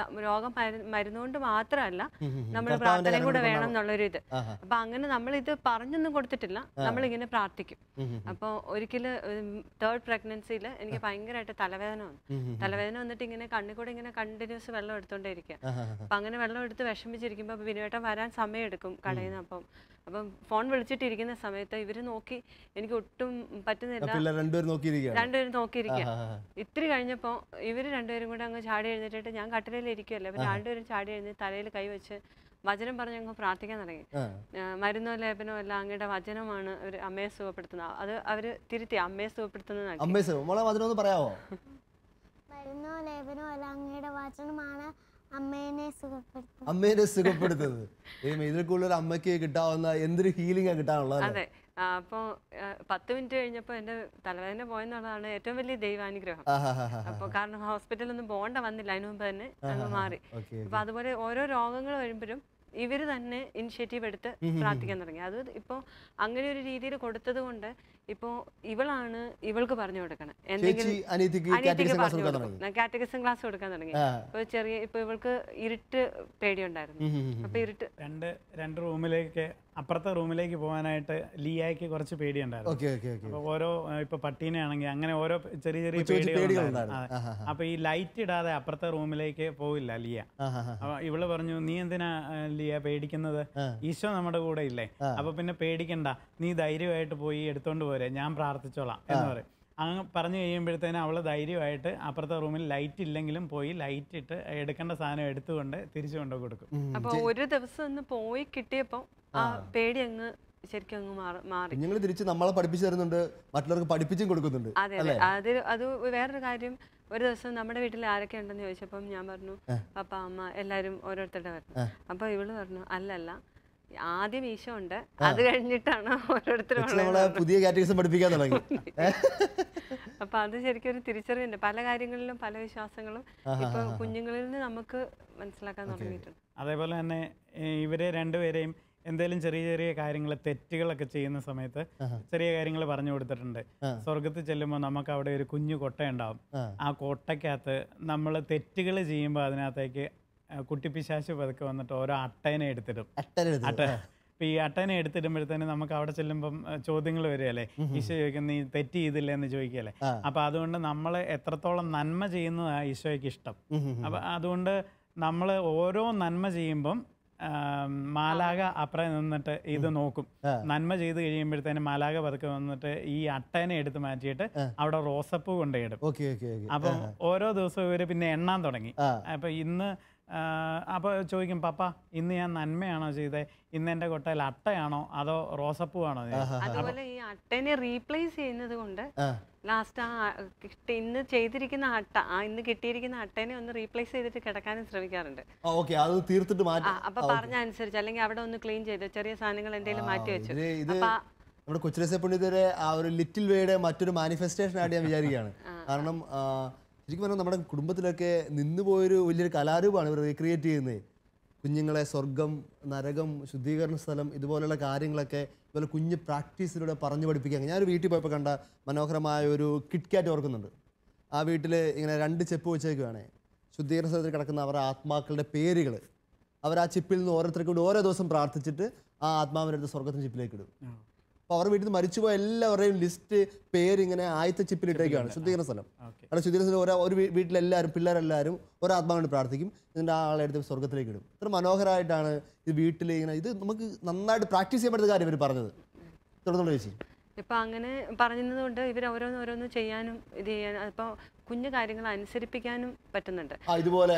രോഗം മരുന്നുകൊണ്ട് മാത്രമല്ല, നമ്മൾ പ്രാർത്ഥനയും കൂടെ വേണം എന്നുള്ളൊരു ഇത്. അപ്പൊ അങ്ങനെ നമ്മൾ ഇത് പറഞ്ഞൊന്നും കൊടുത്തിട്ടില്ല, നമ്മളിങ്ങനെ പ്രാർത്ഥിക്കും. അപ്പോൾ ഒരിക്കല് 3rd പ്രഗ്നൻസിയിൽ എനിക്ക് ഭയങ്കരമായിട്ട് തലവേദന വന്നിട്ട് ഇങ്ങനെ കണ്ണിൽ കൂടെ ഇങ്ങനെ കണ്ടിന്യൂസ് വെള്ളം എടുത്തോണ്ടേ ഇരിക്കുക. അപ്പൊ അങ്ങനെ വെള്ളം എടുത്ത് വിഷമിച്ചിരിക്കും. വിനുവേട്ടൻ വരാൻ സമയം എടുക്കും കടയിൽ നിന്ന്. അപ്പം ഫോൺ വിളിച്ചിട്ടിരിക്കുന്ന സമയത്ത് ഇവര് നോക്കി, എനിക്ക് ഒട്ടും പറ്റുന്നില്ല, രണ്ടുപേരും നോക്കിയിരിക്കുക. ഇത്തിരി കഴിഞ്ഞപ്പോ ഇവര് രണ്ടുപേരും കൂടെ അങ്ങ് ചാടി എഴുന്നേറ്റിട്ട്, ഞാൻ കട്ടിലയിൽ ഇരിക്കുമല്ലോ, അപ്പൊ രണ്ടുപേരും ചാടി എഴുന്നേറ്റ് തലയിൽ കൈവച്ച് വചനം പറഞ്ഞ് അങ്ങ് പ്രാർത്ഥിക്കാൻ തുടങ്ങി. മരുന്നോ ലേപനോ അല്ല, അങ്ങയുടെ വചനമാണ് ഒരു അമ്മയെ സുഖപ്പെടുത്തുന്നത്. അത് അവര് തിരുത്തി അമ്മയെ സുഖപ്പെടുത്തുന്നതാണ്. മരുന്നോ ലേപനോ അല്ല, അങ്ങയുടെ വചനമാണ് അമ്മേനെ സുഖപ്പെടുത്തുന്നത്. ഇതിൽ കൂടുതൽ അമ്മയ്ക്ക് കിട്ടാവുന്ന എന്തൊരു ഹീലിംഗ് കിട്ടാനുള്ളത്. അതെ, അപ്പൊ 10 മിനിറ്റ് കഴിഞ്ഞപ്പോ എന്റെ തലവേദന പോയെന്നുള്ളതാണ് ഏറ്റവും വലിയ ദൈവാനുഗ്രഹം. അപ്പൊ കാരണം ഹോസ്പിറ്റലൊന്നും പോകേണ്ട വന്നില്ല, അതിനു മുമ്പ് തന്നെ അങ്ങ് മാറി. അപ്പൊ അതുപോലെ ഓരോ രോഗങ്ങൾ വരുമ്പോഴും ഇവര് തന്നെ ഇനിഷ്യേറ്റീവ് എടുത്ത് പ്രാർത്ഥിക്കാൻ തുടങ്ങി. അത് ഇപ്പോൾ അങ്ങനെ ഒരു രീതിയിൽ കൊടുത്തത് കൊണ്ട് ഇപ്പോ ഇവളാണ് ഇവൾക്ക് പറഞ്ഞു കൊടുക്കണം, എന്തെങ്കിലും കാറ്റഗറിസം ക്ലാസ് കൊടുക്കാൻ തുടങ്ങി. ഇപ്പൊ ഇവൾക്ക് ഇരുട്ട് പേടിയുണ്ടായിരുന്നു. അപ്പൊ ഇരുട്ട് രണ്ട് റൂമിലേക്ക്, അപ്പുറത്തെ റൂമിലേക്ക് പോകാനായിട്ട് ലിയായ്ക്ക് കുറച്ച് പേടിയുണ്ടായിരുന്നു. അപ്പൊ ഓരോ ഇപ്പൊ പട്ടീനെ ആണെങ്കിൽ അങ്ങനെ ഓരോ ചെറിയ ചെറിയ പേടികളുണ്ടായിരുന്നു. അപ്പൊ ഈ ലൈറ്റ് ഇടാതെ അപ്പുറത്തെ റൂമിലേക്ക് പോവില്ല ലിയ. അപ്പൊ ഇവള് പറഞ്ഞു, നീ എന്തിനാ ലിയ പേടിക്കുന്നത്, ഈശോ നമ്മുടെ കൂടെ ഇല്ലേ, അപ്പൊ പിന്നെ പേടിക്കണ്ട, നീ ധൈര്യമായിട്ട് പോയി എടുത്തോണ്ട് പോരെ, ഞാൻ പ്രാർത്ഥിച്ചോളാം എന്ന് പറയും. അങ്ങ് പറഞ്ഞു കഴിയുമ്പോഴത്തേനും അവള് ധൈര്യമായിട്ട് അപ്പുറത്തെ റൂമിൽ ലൈറ്റ് ഇല്ലെങ്കിലും പോയി ലൈറ്റ് ഇട്ട് എടുക്കേണ്ട സാധനം എടുത്തുകൊണ്ട് തിരിച്ചു കൊണ്ടു കൊടുക്കും. അപ്പൊ ഒരു ദിവസം ഒന്ന് പോയി കിട്ടിയപ്പോ ആ പേടി അങ്ങ് ശരിക്കും അങ്ങ് മാറി. നിങ്ങൾ തിരിച്ച് നമ്മളെ പഠിപ്പിച്ചു തരുന്നുണ്ട്, മറ്റുള്ളവർക്ക് പഠിപ്പിച്ചും കൊടുക്കുന്നുണ്ട്. അതെ അതെ, അത് വേറൊരു കാര്യം. ഒരു ദിവസം നമ്മുടെ വീട്ടിൽ ആരൊക്കെ ഉണ്ടെന്ന് ചോദിച്ചപ്പം ഞാൻ പറഞ്ഞു, പപ്പ അമ്മ എല്ലാരും ഓരോരുത്തരുടെ പറഞ്ഞു. അപ്പൊ ഇവള് പറഞ്ഞു, അല്ലല്ല, ആദ്യം ഈശോ ഉണ്ട്, അത് കഴിഞ്ഞിട്ടാണ് ഓരോരുത്തരും പുതിയ കാറ്റഗറിസം പഠിപ്പിക്കാൻ തുടങ്ങി. അപ്പൊ അത് ശരിക്കും ഒരു തിരിച്ചറിവുണ്ട്. പല കാര്യങ്ങളിലും പല വിശ്വാസങ്ങളും ഇപ്പൊ കുഞ്ഞുങ്ങളിൽ നിന്ന് നമുക്ക് മനസ്സിലാക്കാൻ തുടങ്ങിയിട്ടുണ്ട്. അതേപോലെ തന്നെ ഇവരെ രണ്ടുപേരെയും എന്തെങ്കിലും ചെറിയ ചെറിയ കാര്യങ്ങൾ, തെറ്റുകളൊക്കെ ചെയ്യുന്ന സമയത്ത് ചെറിയ കാര്യങ്ങൾ പറഞ്ഞു കൊടുത്തിട്ടുണ്ട്. സ്വർഗത്തിൽ ചെല്ലുമ്പോൾ നമുക്ക് അവിടെ ഒരു കുഞ്ഞു കൊട്ടയുണ്ടാവും. ആ കൊട്ടയ്ക്കകത്ത് നമ്മൾ തെറ്റുകൾ ചെയ്യുമ്പോൾ അതിനകത്തേക്ക് കുട്ടിപ്പിശാശ് പതുക്കെ വന്നിട്ട് ഓരോ അട്ടേനെ എടുത്തിടും. അപ്പൊ ഈ അട്ടേനെ എടുത്തിടുമ്പോഴത്തേനും നമുക്ക് അവിടെ ചെല്ലുമ്പം ചോദ്യങ്ങൾ വരികയല്ലേ, ഈശോ ചോദിക്കും നീ തെറ്റ് ചെയ്തില്ല എന്ന് ചോദിക്കുകയല്ലേ. അപ്പൊ അതുകൊണ്ട് നമ്മൾ എത്രത്തോളം നന്മ ചെയ്യുന്നതാണ് ഈശോയ്ക്ക് ഇഷ്ടം. അപ്പൊ അതുകൊണ്ട് നമ്മൾ ഓരോ നന്മ ചെയ്യുമ്പം മാലാക അപ്പുറം നിന്നിട്ട് ഇത് നോക്കും. നന്മ ചെയ്ത് കഴിയുമ്പോഴത്തേനും മാലാക പതുക്കെ വന്നിട്ട് ഈ അട്ടേനെ എടുത്ത് മാറ്റിയിട്ട് അവിടെ റോസപ്പൂ കൊണ്ടിടും. അപ്പം ഓരോ ദിവസവും ഇവര് പിന്നെ എണ്ണാൻ തുടങ്ങി. അപ്പൊ ഇന്ന് അപ്പൊ ചോദിക്കും, പപ്പ ഇന്ന് ഞാൻ നന്മയാണോ ചെയ്തേ, ഇന്ന് എന്റെ കൊട്ടയിൽ അട്ടയാണോ അതോ റോസപ്പൂ ആണോ? അതുപോലെ ഈ അട്ടേനെ റീപ്ലേസ് ചെയ്യുന്നത് കൊണ്ട് ലാസ്റ്റ് ഇന്ന് ചെയ്തിരിക്കുന്ന ഇന്ന് കിട്ടിയിരിക്കുന്ന അട്ടേനെ ഒന്ന് റീപ്ലേസ് ചെയ്തിട്ട് കിടക്കാനും ശ്രമിക്കാറുണ്ട്. അപ്പൊ പറഞ്ഞ അനുസരിച്ച്, അല്ലെങ്കിൽ അവിടെ ഒന്ന് ക്ലീൻ ചെയ്ത് ചെറിയ സാധനങ്ങൾ എന്തെങ്കിലും മാറ്റി വെച്ചു. നമ്മുടെ കൊച്ചിലെ പുണ്യത്തിലെ ആ ഒരു ലിറ്റിൽ വേയുടെ മറ്റൊരു മാനിഫെസ്റ്റേഷൻ ആയിട്ട് ഞാൻ വിചാരിക്കുകയാണ്. കാരണം ശരിക്കും പറഞ്ഞാൽ നമ്മുടെ കുടുംബത്തിലൊക്കെ നിന്നുപോയൊരു വലിയൊരു കലാരൂപമാണ് ഇവർ റീക്രിയേറ്റ് ചെയ്യുന്നത്. കുഞ്ഞുങ്ങളെ സ്വർഗം, നരകം, ശുദ്ധീകരണ സ്ഥലം, ഇതുപോലുള്ള കാര്യങ്ങളൊക്കെ ഇതുപോലെ കുഞ്ഞ് പ്രാക്ടീസിലൂടെ പറഞ്ഞു പഠിപ്പിക്കുക. ഞാനൊരു വീട്ടിൽ പോയപ്പോൾ കണ്ട മനോഹരമായ ഒരു കിറ്റ്കാറ്റ് ഓർക്കുന്നുണ്ട്. ആ വീട്ടിൽ ഇങ്ങനെ 2 ചെപ്പ് വെച്ചേക്കുവാണ്. ശുദ്ധീകരണ സ്ഥലത്തിൽ കിടക്കുന്ന അവരുടെ ആത്മാക്കളുടെ പേരുകൾ അവർ ആ ചിപ്പിൽ നിന്ന് ഓരോരുത്തർക്ക് കൂടി ഓരോ ദിവസം പ്രാർത്ഥിച്ചിട്ട് ആ ആത്മാവിൻ്റെ അടുത്ത് സ്വർഗത്തിന് ചിപ്പിലേക്ക് ഇടും. അപ്പോൾ അവരുടെ വീട്ടിൽ നിന്ന് മരിച്ചുപോയ എല്ലാവരുടെയും ലിസ്റ്റ് പേരിങ്ങനെ ആദ്യത്തെ ചിപ്പിലിട്ടേക്കാണ് ശുദ്ധീകരണ സ്ഥലം. അവിടെ ശുദ്ധീകരണ സ്ഥലം ഒരു വീട്ടിലെല്ലാവരും പിള്ളേരെല്ലാവരും ഒരാത്മാവിന് പ്രാർത്ഥിക്കും, ഇതിൻ്റെ ആളെ എടുത്ത് സ്വർഗത്തിലേക്ക് ഇടും. ഇത്ര മനോഹരമായിട്ടാണ് ഇത് വീട്ടിൽ ഇങ്ങനെ, ഇത് നമുക്ക് നന്നായിട്ട് പ്രാക്ടീസ് ചെയ്യാൻ പറ്റുന്ന കാര്യം ഇവർ പറഞ്ഞത്. തുടർന്നുള്ള ചേച്ചി ഇപ്പം അങ്ങനെ പറഞ്ഞത് കൊണ്ട് ഇവർ ഓരോന്ന് ചെയ്യാനും ഇത് ചെയ്യാനും ഇപ്പോൾ കുഞ്ഞു കാര്യങ്ങൾ അനുസരിപ്പിക്കാനും പറ്റുന്നുണ്ട്. ഇതുപോലെ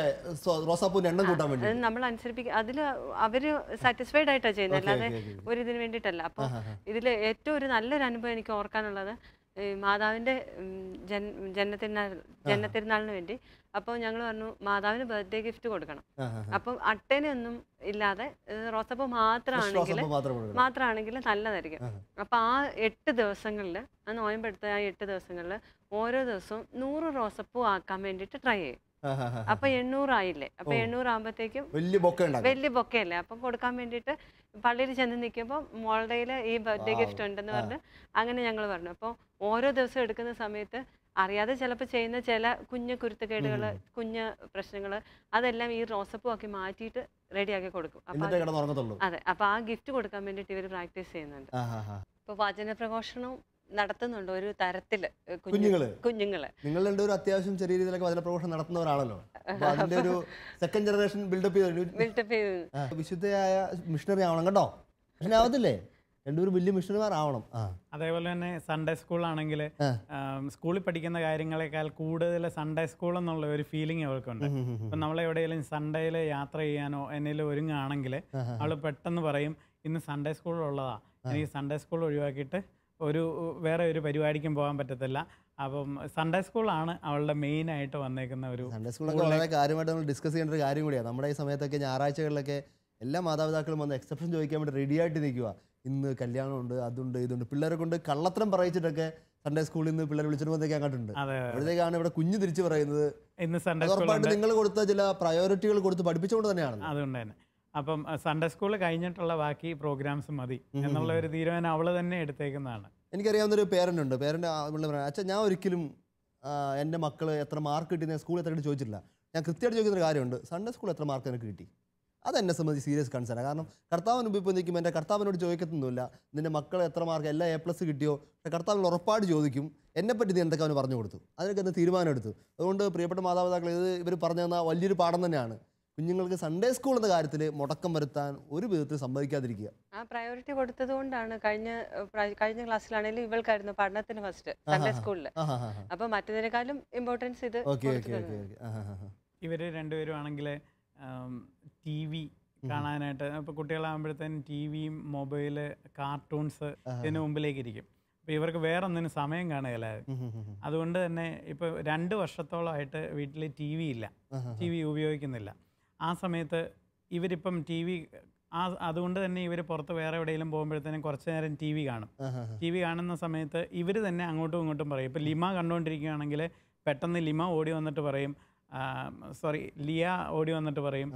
റോസാപ്പൂവിന്റെ എണ്ണം കൂട്ടാൻ വേണ്ടി നമ്മൾ അനുസരിപ്പിക്കുക, അതിൽ അവർ സാറ്റിസ്ഫൈഡ് ആയിട്ടാണ് ചെയ്യുന്നത്, അല്ലാതെ ഒരു ഇതിന് വേണ്ടിയിട്ടല്ല. അപ്പോൾ ഇതിൽ ഏറ്റവും ഒരു നല്ലൊരു അനുഭവം എനിക്ക് ഓർക്കാനുള്ളത് മാതാവിൻ്റെ ജന്മത്തിരുന്നാളിന് വേണ്ടി അപ്പോൾ ഞങ്ങൾ പറഞ്ഞു മാതാവിന് ബർത്ത്ഡേ ഗിഫ്റ്റ് കൊടുക്കണം. അപ്പം അട്ടേനൊന്നും ഇല്ലാതെ റോസപ്പൂ മാത്രമാണെങ്കിൽ നല്ലതായിരിക്കും. അപ്പം ആ 8 ദിവസങ്ങളിൽ, ആ നോയമ്പെടുത്ത ആ 8 ദിവസങ്ങളിൽ ഓരോ ദിവസവും 100 റോസപ്പൂ ആക്കാൻ വേണ്ടിയിട്ട് ട്രൈ ചെയ്യും. അപ്പൊ 800 ആയില്ലേ? അപ്പൊ 800 ആകുമ്പോഴത്തേക്കും വലിയ ബൊക്കയല്ലേ, അപ്പം കൊടുക്കാൻ വേണ്ടിയിട്ട് പള്ളിയിൽ ചെന്ന് നിൽക്കുമ്പോൾ മോളുടെ ഈ ബർത്ത്ഡേ ഗിഫ്റ്റ് ഉണ്ടെന്ന് പറഞ്ഞ് അങ്ങനെ ഞങ്ങൾ പറഞ്ഞു. അപ്പോൾ ഓരോ ദിവസം എടുക്കുന്ന സമയത്ത് അറിയാതെ ചിലപ്പോൾ ചെയ്യുന്ന ചില കുഞ്ഞു കുരുത്തക്കേടുകൾ, കുഞ്ഞു പ്രശ്നങ്ങൾ, അതെല്ലാം ഈ റോസപ്പൂ ആക്കി മാറ്റിയിട്ട് റെഡിയാക്കി കൊടുക്കും. അതെ, അപ്പൊ ആ ഗിഫ്റ്റ് കൊടുക്കാൻ വേണ്ടിയിട്ട് ഇവർ പ്രാക്ടീസ് ചെയ്യുന്നുണ്ട്. ഇപ്പൊ വചന പ്രഘോഷണവും നടത്തുന്നുണ്ട് ഒരു തരത്തില് കുഞ്ഞുങ്ങള്. നിങ്ങൾ രണ്ടുപേരും അത്യാവശ്യം ചെറിയ രീതിയിലൊക്കെ വചന പ്രഘോഷണം നടത്തുന്നവരാണല്ലോ. അതിന്റെ ഒരു സെക്കൻഡ് ജനറേഷൻ ബിൽഡപ്പ് ചെയ്ത് വിശുദ്ധയായ മിഷണറി ആവണം കേട്ടോ. മിഷനാവത്തില്ലേ? രണ്ടുപേരും വലിയ മിഷണറിമാരാവണം. അതേപോലെ തന്നെ സൺഡേ സ്കൂളാണെങ്കിൽ സ്കൂളിൽ പഠിക്കുന്ന കാര്യങ്ങളെക്കാൾ കൂടുതൽ സൺഡേ സ്കൂൾ എന്നുള്ള ഒരു ഫീലിംഗ് അവർക്കുണ്ട്. ഇപ്പം നമ്മളെവിടെയെങ്കിലും സൺഡേയിൽ യാത്ര ചെയ്യാനോ എന്തെങ്കിലും ഒരുങ്ങുകയാണെങ്കിൽ അവൾ പെട്ടെന്ന് പറയും ഇന്ന് സൺഡേ സ്കൂളുള്ളതാ, എനിക്ക് സൺഡേ സ്കൂൾ ഒഴിവാക്കിയിട്ട് വേറെ ഒരു പരിപാടിക്കും പോകാൻ പറ്റത്തില്ല. അപ്പം സൺഡേ സ്കൂളാണ് അവളുടെ മെയിൻ ആയിട്ട് വന്നേക്കുന്ന ഒരു. സൺഡേ സ്കൂളൊക്കെ വളരെ കാര്യമായിട്ട് നമ്മൾ ഡിസ്കസ് ചെയ്യേണ്ട ഒരു കാര്യം കൂടിയാണ്. നമ്മുടെ ഈ സമയത്തൊക്കെ ഞായറാഴ്ചകളിലൊക്കെ എല്ലാ മാതാപിതാക്കളും വന്ന് എക്സെപ്ഷൻ ചോദിക്കാൻ വേണ്ടി റെഡി ആയിട്ട് നിൽക്കുക. ഇന്ന് കല്യാണമുണ്ട്, അതുണ്ട്, ഇതുണ്ട്. പിള്ളേരെ കൊണ്ട് കള്ളത്തരം പറയിച്ചിട്ടൊക്കെ സൺഡേ സ്കൂളിൽ നിന്ന് പിള്ളേരെ വിളിച്ചിട്ട് വന്നേക്കാൻ കണ്ടിട്ടുണ്ട്. അപ്പോഴത്തേക്കാണ് ഇവിടെ കുഞ്ഞ് തിരിച്ചു പറയുന്നത് ഉറപ്പായിട്ട് നിങ്ങൾ കൊടുത്ത ചില പ്രയോറിറ്റികൾ കൊടുത്ത് പഠിപ്പിച്ചുകൊണ്ട് തന്നെയാണ്. അതുകൊണ്ട് തന്നെ അപ്പം സൺഡേ സ്കൂൾ കഴിഞ്ഞിട്ടുള്ള ബാക്കി പ്രോഗ്രാംസ് മതി എന്നുള്ള ഒരു തീരുമാനം അവള് തന്നെ എടുത്തേക്കുന്നതാണ്. എനിക്കറിയാവുന്നൊരു പേരൻ്റ് ഉണ്ട്. പേരൻ്റ് അച്ഛാ, ഞാൻ ഒരിക്കലും എൻ്റെ മക്കൾ എത്ര മാർക്ക് കിട്ടി ഞാൻ സ്കൂളിൽ എത്ര കിട്ടി ചോദിച്ചിട്ടില്ല. ഞാൻ കൃത്യമായിട്ട് ചോദിക്കുന്നൊരു കാര്യമുണ്ട്, സൺഡേ സ്കൂൾ എത്ര മാർക്ക് എനിക്ക് കിട്ടി. അതെന്നെ സംബന്ധിച്ച് സീരിയസ് കൺസേൺ. കാരണം കർത്താവിന് മുമ്പ് ഇപ്പോൾ നിൽക്കുമ്പോൾ എൻ്റെ കർത്താവിനോട് ചോദിക്കത്തൊന്നുമില്ല നിൻ്റെ മക്കൾ എത്ര മാർക്ക്, എല്ലാ A+ കിട്ടിയോ. പക്ഷേ കർത്താവിന് ഉറപ്പായിട്ട് ചോദിക്കും എന്നെപ്പറ്റി നീ എന്തൊക്കെ അവന് പറഞ്ഞു കൊടുത്തു, അതിനൊക്കെ എന്ത് തീരുമാനം എടുത്തു. അതുകൊണ്ട് പ്രിയപ്പെട്ട മാതാപിതാക്കൾ, ഇത് ഇവർ പറഞ്ഞു തന്ന വലിയൊരു പാഠം തന്നെയാണ്. കുഞ്ഞുങ്ങൾക്ക് സൺഡേ സ്കൂൾ എന്ന കാര്യത്തിൽ മുടക്കം വരുത്താൻ ഒരു വിധത്തിൽ സമ്മതിക്കാതിരിക്കുക. ആ പ്രയോറിറ്റി കൊടുത്തത് കൊണ്ടാണ് കഴിഞ്ഞ ക്ലാസ്സിലാണെങ്കിലും ഇവൾക്കായിരുന്നു പഠനത്തിന് ഫസ്റ്റ് സൺഡേ സ്കൂളിൽ. അപ്പൊ മറ്റതിനേക്കാളും ഇമ്പോർട്ടൻസ് ഇത്. ഇവര് രണ്ടുപേരും ആണെങ്കിൽ TV കാണാനായിട്ട് ഇപ്പോൾ കുട്ടികളാകുമ്പോഴത്തേനും TV, മൊബൈല്, കാർട്ടൂൺസ് ഇതിന് മുമ്പിലേക്ക് ഇരിക്കും. അപ്പോൾ ഇവർക്ക് വേറൊന്നിനും സമയം കാണുകയില്ലായിരുന്നു. അതുകൊണ്ട് തന്നെ ഇപ്പോൾ 2 വർഷത്തോളമായിട്ട് വീട്ടിൽ TV ഇല്ല, TV ഉപയോഗിക്കുന്നില്ല. ആ സമയത്ത് ഇവരിപ്പം TV അതുകൊണ്ട് തന്നെ ഇവർ പുറത്ത് വേറെ എവിടെയെങ്കിലും പോകുമ്പോഴത്തേനും കുറച്ച് നേരം TV കാണും. TV കാണുന്ന സമയത്ത് ഇവർ തന്നെ അങ്ങോട്ടും ഇങ്ങോട്ടും പറയും. ഇപ്പോൾ ലിമ കണ്ടുകൊണ്ടിരിക്കുകയാണെങ്കിൽ പെട്ടെന്ന് ലിമ ഓടി വന്നിട്ട് പറയും, ലിയ ഓടി വന്നിട്ട് പറയും,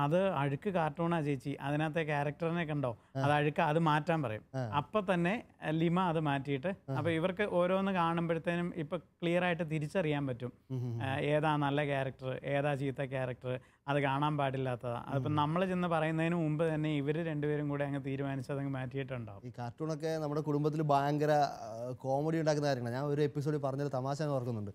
അത് അഴുക്ക് കാർട്ടൂണാ ചേച്ചി, അതിനകത്തെ ക്യാരക്ടറിനെ കണ്ടോ, അത് അഴുക്ക്, അത് മാറ്റാൻ പറയും. അപ്പം തന്നെ ലിമ അത് മാറ്റിയിട്ട്, അപ്പോൾ ഇവർക്ക് ഓരോന്ന് കാണുമ്പോഴത്തേനും ഇപ്പം ക്ലിയർ ആയിട്ട് തിരിച്ചറിയാൻ പറ്റും ഏതാ നല്ല ക്യാരക്ടർ, ഏതാ ചീത്ത ക്യാരക്ടർ, അത് കാണാൻ പാടില്ലാത്തതാണ്. അതിപ്പം നമ്മൾ ചെന്ന് പറയുന്നതിന് മുമ്പ് തന്നെ ഇവർ രണ്ടുപേരും കൂടെ അങ്ങ് തീരുമാനിച്ച് അതങ്ങ് മാറ്റിയിട്ടുണ്ടാവും. ഈ കാർട്ടൂണൊക്കെ നമ്മുടെ കുടുംബത്തിൽ ഭയങ്കര കോമഡി ഉണ്ടാക്കുന്ന കാര്യങ്ങളാണ്. ഞാൻ ഒരു എപ്പിസോഡിൽ പറഞ്ഞൊരു തമാശ ഞാൻ ഓർക്കുന്നുണ്ട്.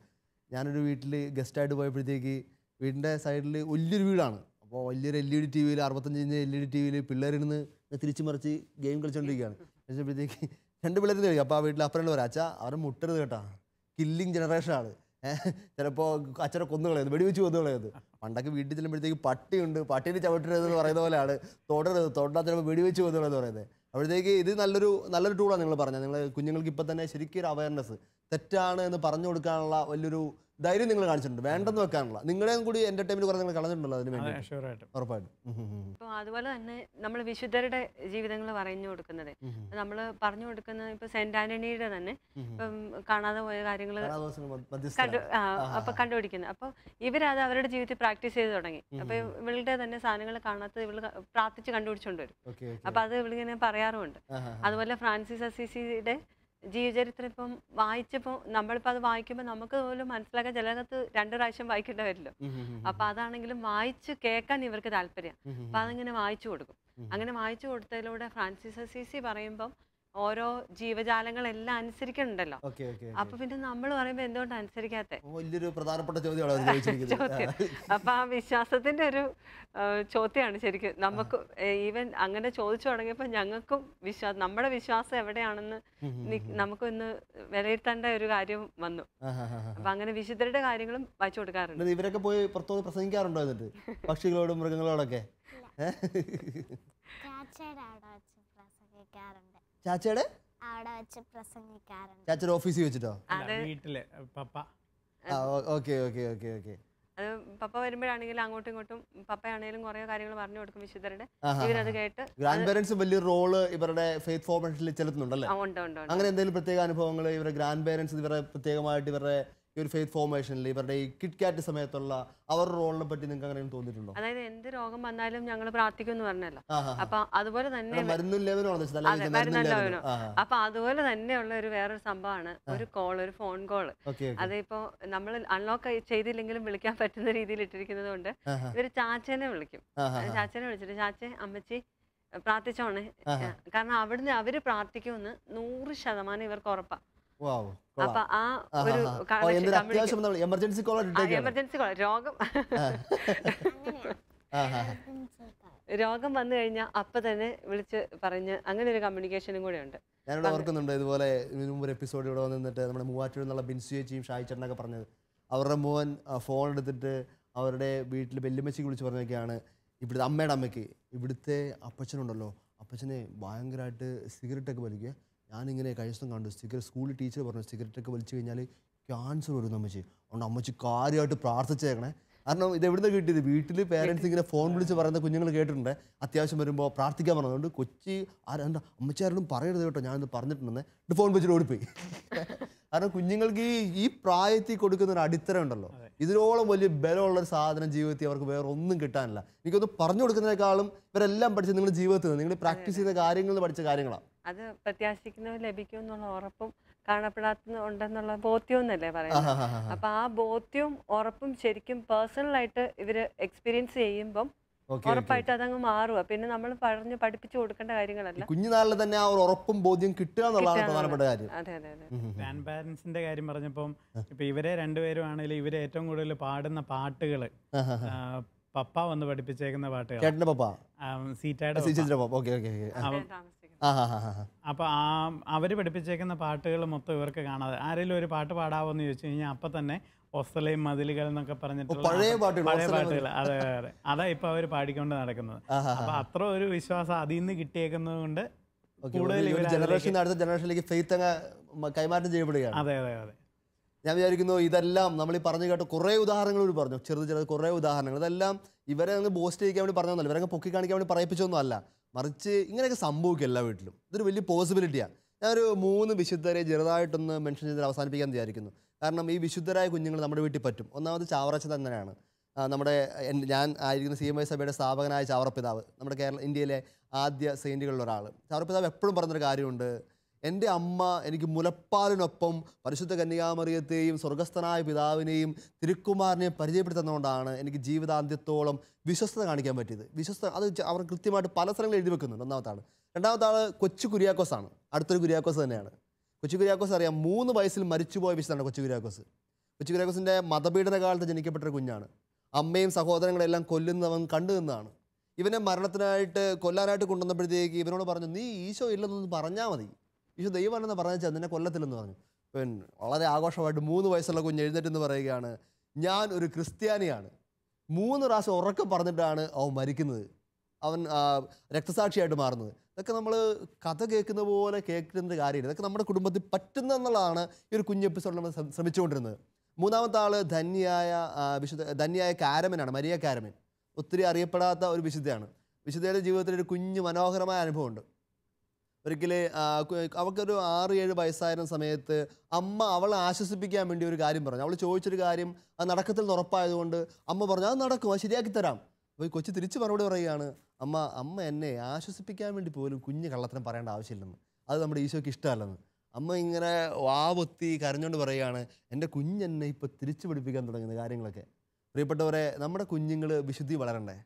ഞാനൊരു വീട്ടിൽ ഗസ്റ്റായിട്ട് പോയപ്പോഴത്തേക്ക് വീടിൻ്റെ സൈഡിൽ വലിയൊരു വീടാണ്. അപ്പോൾ വലിയൊരു LED TV, 65 inch LED TV പിള്ളേരിന്ന് തിരിച്ചു മറിച്ച് ഗെയിം കളിച്ചുകൊണ്ടിരിക്കുകയാണ്. കഴിച്ചപ്പോഴത്തേക്ക് 2 പിള്ളേർ കഴിക്കും. അപ്പോൾ ആ വീട്ടിൽ അപ്പനോട് പറയാം, അച്ഛാ അവരെ മുട്ടരുത് കേട്ടാ, കില്ലിങ് ജനറേഷനാണ്, ചിലപ്പോൾ അച്ഛനെ കൊന്നുകളയത്, വെടിവെച്ച് കൊന്നുകളയത്. പണ്ടൊക്കെ വീട്ടിൽ ചെല്ലുമ്പോഴത്തേക്ക് പട്ടിയുണ്ട്, പട്ടീനെ ചവിട്ടരുതെന്ന് പറയുന്ന പോലെയാണ് തൊണ്ടാ ചിലപ്പോൾ വെടിവെച്ച് കൊന്നുകളെന്ന് പറയുന്നത്. അപ്പോഴത്തേക്ക് ഇത് നല്ലൊരു ടൂളാണ് നിങ്ങൾ പറഞ്ഞത്. നിങ്ങൾ കുഞ്ഞുങ്ങൾക്ക് ഇപ്പം തന്നെ ശരിക്കും ഒരു അവയർനെസ്, തെറ്റാണ് എന്ന് പറഞ്ഞു കൊടുക്കാനുള്ള വലിയൊരു ധൈര്യം നിങ്ങൾ കാണിച്ചിട്ടുണ്ട്, വേണ്ടെന്ന് വെക്കാനുള്ള. നിങ്ങളെയും കൂടി എന്റർടൈൻമെന്റ് കുറെ നിങ്ങൾ കളഞ്ഞിട്ടുണ്ടല്ലോ അതിന് വേണ്ടി. ഉറപ്പായിട്ടും. അപ്പോൾ അതുപോലെ തന്നെ നമ്മൾ വിശുദ്ധരുടെ ജീവിതങ്ങൾ പറഞ്ഞു കൊടുക്കുന്നത്, നമ്മൾ പറഞ്ഞു കൊടുക്കുന്നത് ഇപ്പൊ സെന്റ് ആന്റണിയുടെ തന്നെ ഇപ്പം കാണാതെ പോയ കാര്യങ്ങൾ അപ്പൊ കണ്ടുപിടിക്കുന്നത്. അപ്പോൾ ഇവരത് അവരുടെ ജീവിതത്തിൽ പ്രാക്ടീസ് ചെയ്ത് തുടങ്ങി. അപ്പൊ ഇവളുടെ തന്നെ സാധനങ്ങൾ കാണാത്തത് ഇവള് പ്രാർത്ഥിച്ച് കണ്ടുപിടിച്ചോണ്ട് വരും. അപ്പൊ അത് ഇവളിങ്ങനെ പറയാറുമുണ്ട്. അതുപോലെ ഫ്രാൻസിസ് അസീസിയുടെ ജീവചരിത്രം ഇപ്പം വായിച്ചപ്പോൾ നമ്മളിപ്പോൾ അത് വായിക്കുമ്പോൾ നമുക്ക് പോലും മനസ്സിലാക്കാൻ ചിലകത്ത് 2 പ്രാവശ്യം വായിക്കേണ്ടി വരില്ലോ. അപ്പം അതാണെങ്കിലും വായിച്ച് കേൾക്കാൻ ഇവർക്ക് താല്പര്യം. അപ്പം അതിങ്ങനെ വായിച്ചു കൊടുക്കും. അങ്ങനെ വായിച്ചു കൊടുത്തതിലൂടെ ഫ്രാൻസിസ് അസീസി പറയുമ്പം ഓരോ ജീവജാലങ്ങളെല്ലാം അനുസരിക്കുന്നുണ്ടല്ലോ. അപ്പൊ പിന്നെ നമ്മൾ പറയുമ്പോ എന്തുകൊണ്ട് അനുസരിക്കാത്ത വലിയൊരു പ്രധാനപ്പെട്ട ചോദ്യം. അപ്പൊ ആ വിശ്വാസത്തിന്റെ ഒരു ചോദ്യമാണ് ശരിക്കും. നമുക്ക് ഈവൻ അങ്ങനെ ചോദിച്ചു തുടങ്ങിയപ്പോ ഞങ്ങൾക്കും വിശ്വാസം, നമ്മുടെ വിശ്വാസം എവിടെയാണെന്ന് നമുക്ക് ഇന്ന് വിലയിരുത്തേണ്ട ഒരു കാര്യം വന്നു. അപ്പൊ അങ്ങനെ വിശുദ്ധരുടെ കാര്യങ്ങളും വായിച്ചു കൊടുക്കാറുണ്ട്. ഇവരൊക്കെ പോയി പുറത്തോട്ട് പ്രസംഗിക്കാറുണ്ടോ എന്നിട്ട് പക്ഷികളോടും മൃഗങ്ങളോടൊക്കെ? ചാച്ചയുടെ ചാച്ചയുടെ ഓഫീസിൽ വെച്ചിട്ടോ? വീട്ടില് പപ്പ. Okay okay okay okay. അത് പപ്പ വരുമ്പോഴാണെങ്കിലും അങ്ങോട്ടും ഇങ്ങോട്ടും പപ്പയാണെങ്കിലും കുറെ കാര്യങ്ങൾ പറഞ്ഞു കൊടുക്കും വിശുദ്ധരുടെ. ഇവരത് കേട്ട് ഗ്രാൻഡ് പേരൻസ് വലിയൊരു റോള് ഇവരുടെ ഫെയ്ത്ത് ഫോർമേഷനിൽ ചെലുത്തുന്നുണ്ടല്ലേ? അങ്ങനെ എന്തെങ്കിലും പ്രത്യേക അനുഭവങ്ങൾ ഇവരുടെ ഗ്രാൻഡ് പേരൻസ് ഇവരെ പ്രത്യേകമായിട്ട് ഇവരുടെ ഈ ഒരു ഫെയ്ത്ത് ഫോർമേഷനിൽ ഇവരുടെ ഈ കിറ്റ് കാറ്റ് സമയത്തുള്ള അവരുടെ റോളിനെ പറ്റി നിങ്ങൾക്ക് അങ്ങനെ തോന്നിയിട്ടുണ്ടോ? അതായത് എന്ത് രോഗം വന്നാലും ഞങ്ങൾ പ്രാർത്ഥിക്കും എന്ന് പറഞ്ഞല്ലോ. അപ്പൊ അതുപോലെ തന്നെ അപ്പൊ അതുപോലെ തന്നെയുള്ള ഒരു വേറൊരു സംഭവമാണ് ഒരു കോൾ, ഒരു ഫോൺ കോള്. അതിപ്പോ നമ്മൾ അൺലോക്ക് ചെയ്തില്ലെങ്കിലും വിളിക്കാൻ പറ്റുന്ന രീതിയിൽ ഇട്ടിരിക്കുന്നത് കൊണ്ട് ഇവര് ചാച്ചനെ വിളിക്കും. ചാച്ചനെ വിളിച്ചിട്ട് ചാച്ചെ അമ്മച്ചി പ്രാർത്ഥിച്ചോണേ. കാരണം അവിടുന്ന് അവര് പ്രാർത്ഥിക്കുമെന്ന് 100% ഇവർക്ക് ഉറപ്പാ. അപ്പൊ ആ ഒരു എമർജൻസി കോൾ രോഗം രോഗം വന്നു കഴിഞ്ഞാൽ അപ്പൊ തന്നെ വിളിച്ച് പറഞ്ഞ് അങ്ങനെ ഒരു കമ്മ്യൂണിക്കേഷനും കൂടെ ഉണ്ട്. ഞാനിവിടെ ഓർക്കുന്നുണ്ട് ഇതുപോലെ മുമ്പ് എപ്പിസോഡ് ഇവിടെ വന്നിട്ട് നമ്മുടെ മൂവാറ്റൂരിൽ നിന്നുള്ള ബിൻസു ചേച്ചിയും ഷായി ചേട്ടനൊക്കെ പറഞ്ഞത് അവരുടെ മോൻ ഫോൺ എടുത്തിട്ട് അവരുടെ വീട്ടിൽ വെല്ലുമ്മച്ചിക്ക് വിളിച്ച് പറഞ്ഞൊക്കെയാണ് ഇവിടുത്തെ അമ്മയുടെ അമ്മയ്ക്ക് ഇവിടുത്തെ അപ്പച്ചനുണ്ടല്ലോ, അപ്പച്ചനെ ഭയങ്കരമായിട്ട് സിഗരറ്റൊക്കെ വലിക്കുക. ഞാനിങ്ങനെ കഴിഞ്ഞ ദിവസം കണ്ടു സ്കൂളിൽ ടീച്ചർ പറഞ്ഞു സിഗരറ്റൊക്കെ വലിച്ചു കഴിഞ്ഞാൽ ക്യാൻസർ വരും അമ്മച്ചി. അതുകൊണ്ട് അമ്മച്ചി കാര്യമായിട്ട് പ്രാർത്ഥിച്ചേക്കണേ. കാരണം ഇത് എവിടുന്ന് കിട്ടിയത്? വീട്ടിൽ പേരൻസ് ഇങ്ങനെ ഫോൺ വിളിച്ച് പറയുന്ന കുഞ്ഞുങ്ങൾ കേട്ടിട്ടുണ്ട്, അത്യാവശ്യം വരുമ്പോൾ പ്രാർത്ഥിക്കാൻ പറഞ്ഞു. അതുകൊണ്ട് കൊച്ചി എന്താ അമ്മച്ചാരോടും പറയരുത് കേട്ടോ, ഞാനിത് പറഞ്ഞിട്ടുണ്ടെന്ന് ഇത് ഫോൺ വെച്ചിട്ട് ഓടിപ്പോയി. കാരണം കുഞ്ഞുങ്ങൾക്ക് ഈ പ്രായത്തിൽ കൊടുക്കുന്ന ഒരു അടിത്തറ ഉണ്ടല്ലോ, ഇതിനോളം വലിയ ബലമുള്ളൊരു സാധനം ജീവിതത്തിൽ അവർക്ക് വേറെ ഒന്നും കിട്ടാനില്ല. എനിക്കൊന്ന് പറഞ്ഞു കൊടുക്കുന്നതിനേക്കാളും ഇവരെല്ലാം പഠിച്ചത് നിങ്ങളുടെ ജീവിതത്തിൽ നിങ്ങൾ പ്രാക്ടീസ് ചെയ്ത കാര്യങ്ങളിൽ പഠിച്ച കാര്യങ്ങളാണ്. അത് പ്രത്യാശിക്കുന്നവർ ലഭിക്കും എന്നുള്ള ഉറപ്പും കാണപ്പെടാത്ത ഉണ്ടെന്നുള്ള ബോധ്യം എന്നല്ലേ പറയുന്നത്. അപ്പൊ ആ ബോധ്യവും ഉറപ്പും ശരിക്കും പേഴ്സണലായിട്ട് ഇവര് എക്സ്പീരിയൻസ് ചെയ്യുമ്പം ഉറപ്പായിട്ട് അതങ്ങ് മാറുക. പിന്നെ നമ്മൾ പഠിപ്പിച്ചു കൊടുക്കേണ്ട കാര്യങ്ങളല്ല, കുഞ്ഞുനാളിൽ തന്നെ ആ ഒരു ഉറപ്പും ബോധ്യം കിട്ടുക എന്നുള്ളതാണ് പ്രധാനപ്പെട്ട കാര്യം. അതെ അതെ അതെ. ഗ്രാൻഡ് പാരന്റ്സിന്റെ കാര്യം പറഞ്ഞപ്പം ഇപ്പൊ ഇവരെ രണ്ടുപേരും ആണെങ്കിലും ഇവര് ഏറ്റവും കൂടുതൽ പാടുന്ന പാട്ടുകള് പപ്പ വന്ന് പഠിപ്പിച്ചേക്കുന്ന പാട്ടുകൾ. അപ്പൊ അവര് പഠിപ്പിച്ചേക്കുന്ന പാട്ടുകൾ മൊത്തം ഇവർക്ക് കാണാതെ ആരെങ്കിലും ഒരു പാട്ട് പാടാവോന്ന് ചോദിച്ചു കഴിഞ്ഞാൽ അപ്പൊ തന്നെ ഒസ്തലയും മതിലുകൾ എന്നൊക്കെ പറഞ്ഞിട്ടുള്ള പഴയ പാട്ടുകൾ അതെ അതെ അതാ ഇപ്പൊ അവര് പാടിക്കൊണ്ട് നടക്കുന്നത്. അപ്പൊ അത്ര ഒരു വിശ്വാസം അതിൽ നിന്ന് കിട്ടിയേക്കുന്നത് കൊണ്ട് കൂടുതൽ ജനറേഷനിലേക്ക് ഫെയ്ത്ത് കൈമാറ്റം ചെയ്യപ്പെടുകയാണ്. അതെ അതെ അതെ. ഞാൻ വിചാരിക്കുന്നു ഇതെല്ലാം നമ്മൾ ഈ പറഞ്ഞു കേട്ട കുറേ ഉദാഹരണങ്ങൾ പറഞ്ഞു, ചെറുത് കുറേ ഉദാഹരണങ്ങൾ. ഇതെല്ലാം ഇവരെ അങ്ങ് ബോസ്റ്റ് ചെയ്യിക്കാൻ വേണ്ടി പറഞ്ഞൊന്നുമല്ല, ഇവരങ്ങ് പൊക്കി കാണിക്കാൻ വേണ്ടി പറയിപ്പിച്ചൊന്നും അല്ല, മറിച്ച് ഇങ്ങനെയൊക്കെ സംഭവിക്കും എല്ലാ വീട്ടിലും. ഇതൊരു വലിയ പോസിബിലിറ്റിയാണ്. ഞാനൊരു 3 വിശുദ്ധരെ ചെറുതായിട്ടൊന്ന് മെൻഷൻ ചെയ്ത് അവസാനിപ്പിക്കാൻ വിചാരിക്കുന്നു. കാരണം ഈ വിശുദ്ധരായ കുഞ്ഞുങ്ങൾ നമ്മുടെ വീട്ടിൽ പറ്റും. ഒന്നാമത് ചാവറച്ച തന്നെയാണ്. ഞാൻ ആയിരിക്കുന്ന CMI സഭയുടെ സ്ഥാപകനായ ചാവറപ്പിതാവ്, നമ്മുടെ ഇന്ത്യയിലെ ആദ്യ സെയിൻറ്റുകളിലൊരാൾ. ചാവറപ്പിതാവ് എപ്പോഴും പറഞ്ഞൊരു കാര്യമുണ്ട്, എൻ്റെ അമ്മ എനിക്ക് മുലപ്പാലിനൊപ്പം പരിശുദ്ധ കന്യകാമറിയത്തെയും സ്വർഗസ്ഥനായ പിതാവിനെയും തിരുക്കുമാരനെയും പരിചയപ്പെടുത്തുന്നതുകൊണ്ടാണ് എനിക്ക് ജീവിതാന്ത്യത്തോളം വിശ്വസ്തത കാണിക്കാൻ പറ്റിയത്. അത് അവർ കൃത്യമായിട്ട് പല സ്ഥലങ്ങളിൽ എഴുതി വെക്കുന്നുണ്ട്. ഒന്നാമത്തെ ആൾ. രണ്ടാമത്തെ ആൾ കൊച്ചു കുര്യാക്കോസാണ്. അടുത്തൊരു കുര്യാക്കോസ് തന്നെയാണ്. കൊച്ചു കുര്യാക്കോസ് അറിയാം, 3 വയസ്സിൽ മരിച്ചുപോയ വിശുദ്ധനാണ് കൊച്ചു കുര്യാക്കോസ്. കൊച്ചു കുര്യാക്കോസിൻ്റെ മതപീഡന കാലത്ത് ജനിക്കപ്പെട്ടൊരു കുഞ്ഞാണ്. അമ്മയും സഹോദരങ്ങളെല്ലാം കൊല്ലുന്നവൻ കണ്ടു നിന്നാണ്. ഇവനെ മരണത്തിനായിട്ട് കൊല്ലാനായിട്ട് കൊണ്ടുവന്നപ്പോഴത്തേക്ക് ഇവനോട് പറഞ്ഞു, നീ ഈശോ ഇല്ലെന്നൊന്ന് പറഞ്ഞാൽ മതി, ഈശോ ദൈവമാണെന്ന് പറഞ്ഞാൽ നിന്നെ കൊല്ലത്തില്ലെന്ന് പറഞ്ഞു. ഇവൻ വളരെ ആഘോഷമായിട്ട് 3 വയസ്സുള്ള കുഞ്ഞ് എഴുന്നേറ്റെന്ന് പറയുകയാണ്, ഞാൻ ഒരു ക്രിസ്ത്യാനിയാണ്. 3 പ്രാവശ്യം ഉറക്കെ പറഞ്ഞിട്ടാണ് അവൻ മരിക്കുന്നത്, അവൻ രക്തസാക്ഷിയായിട്ട് മാറുന്നത്. ഇതൊക്കെ നമ്മൾ കഥ കേൾക്കുന്ന പോലെ കേൾക്കുന്ന കാര്യമില്ല, ഇതൊക്കെ നമ്മുടെ കുടുംബത്തിൽ പറ്റുന്നെന്നുള്ളതാണ് ഈ ഒരു കുഞ്ഞ് എപ്പിസോഡിൽ നമ്മൾ ശ്രമിച്ചുകൊണ്ടിരുന്നത്. മൂന്നാമത്തെ ആൾ ധന്യായ കാരമനാണ്, മരിയ കാരമൻ. ഒത്തിരി അറിയപ്പെടാത്ത ഒരു വിശുദ്ധയാണ്. വിശുദ്ധയുടെ ജീവിതത്തിൽ ഒരു കുഞ്ഞ് മനോഹരമായ അനുഭവമുണ്ട്. ഒരിക്കൽ അവൾക്കൊരു 6-7 വയസ്സായിരുന്ന സമയത്ത് അമ്മ അവളെ ആശ്വസിപ്പിക്കാൻ വേണ്ടി ഒരു കാര്യം പറഞ്ഞു. അവൾ ചോദിച്ചൊരു കാര്യം അത് നടക്കത്തിൽ നിന്ന് ഉറപ്പായതുകൊണ്ട് അമ്മ പറഞ്ഞു, അത് നടക്കും, അത് ശരിയാക്കി തരാം. അപ്പോൾ ഈ കൊച്ചു തിരിച്ച് മറുപടി പറയുകയാണ്, അമ്മ എന്നെ ആശ്വസിപ്പിക്കാൻ വേണ്ടി പോലും കുഞ്ഞ് കള്ളത്തരം പറയേണ്ട ആവശ്യമില്ലെന്ന്, അത് നമ്മുടെ ഈശോയ്ക്ക് ഇഷ്ടമല്ലെന്ന്. അമ്മ ഇങ്ങനെ വാവൊത്തി കരഞ്ഞുകൊണ്ട് പറയുകയാണ്, എൻ്റെ കുഞ്ഞെന്നെ ഇപ്പോൾ തിരിച്ചു പഠിപ്പിക്കാൻ തുടങ്ങുന്ന കാര്യങ്ങളൊക്കെ. പ്രിയപ്പെട്ടവരെ, നമ്മുടെ കുഞ്ഞുങ്ങൾ വിശുദ്ധി വളരണ്ടേ?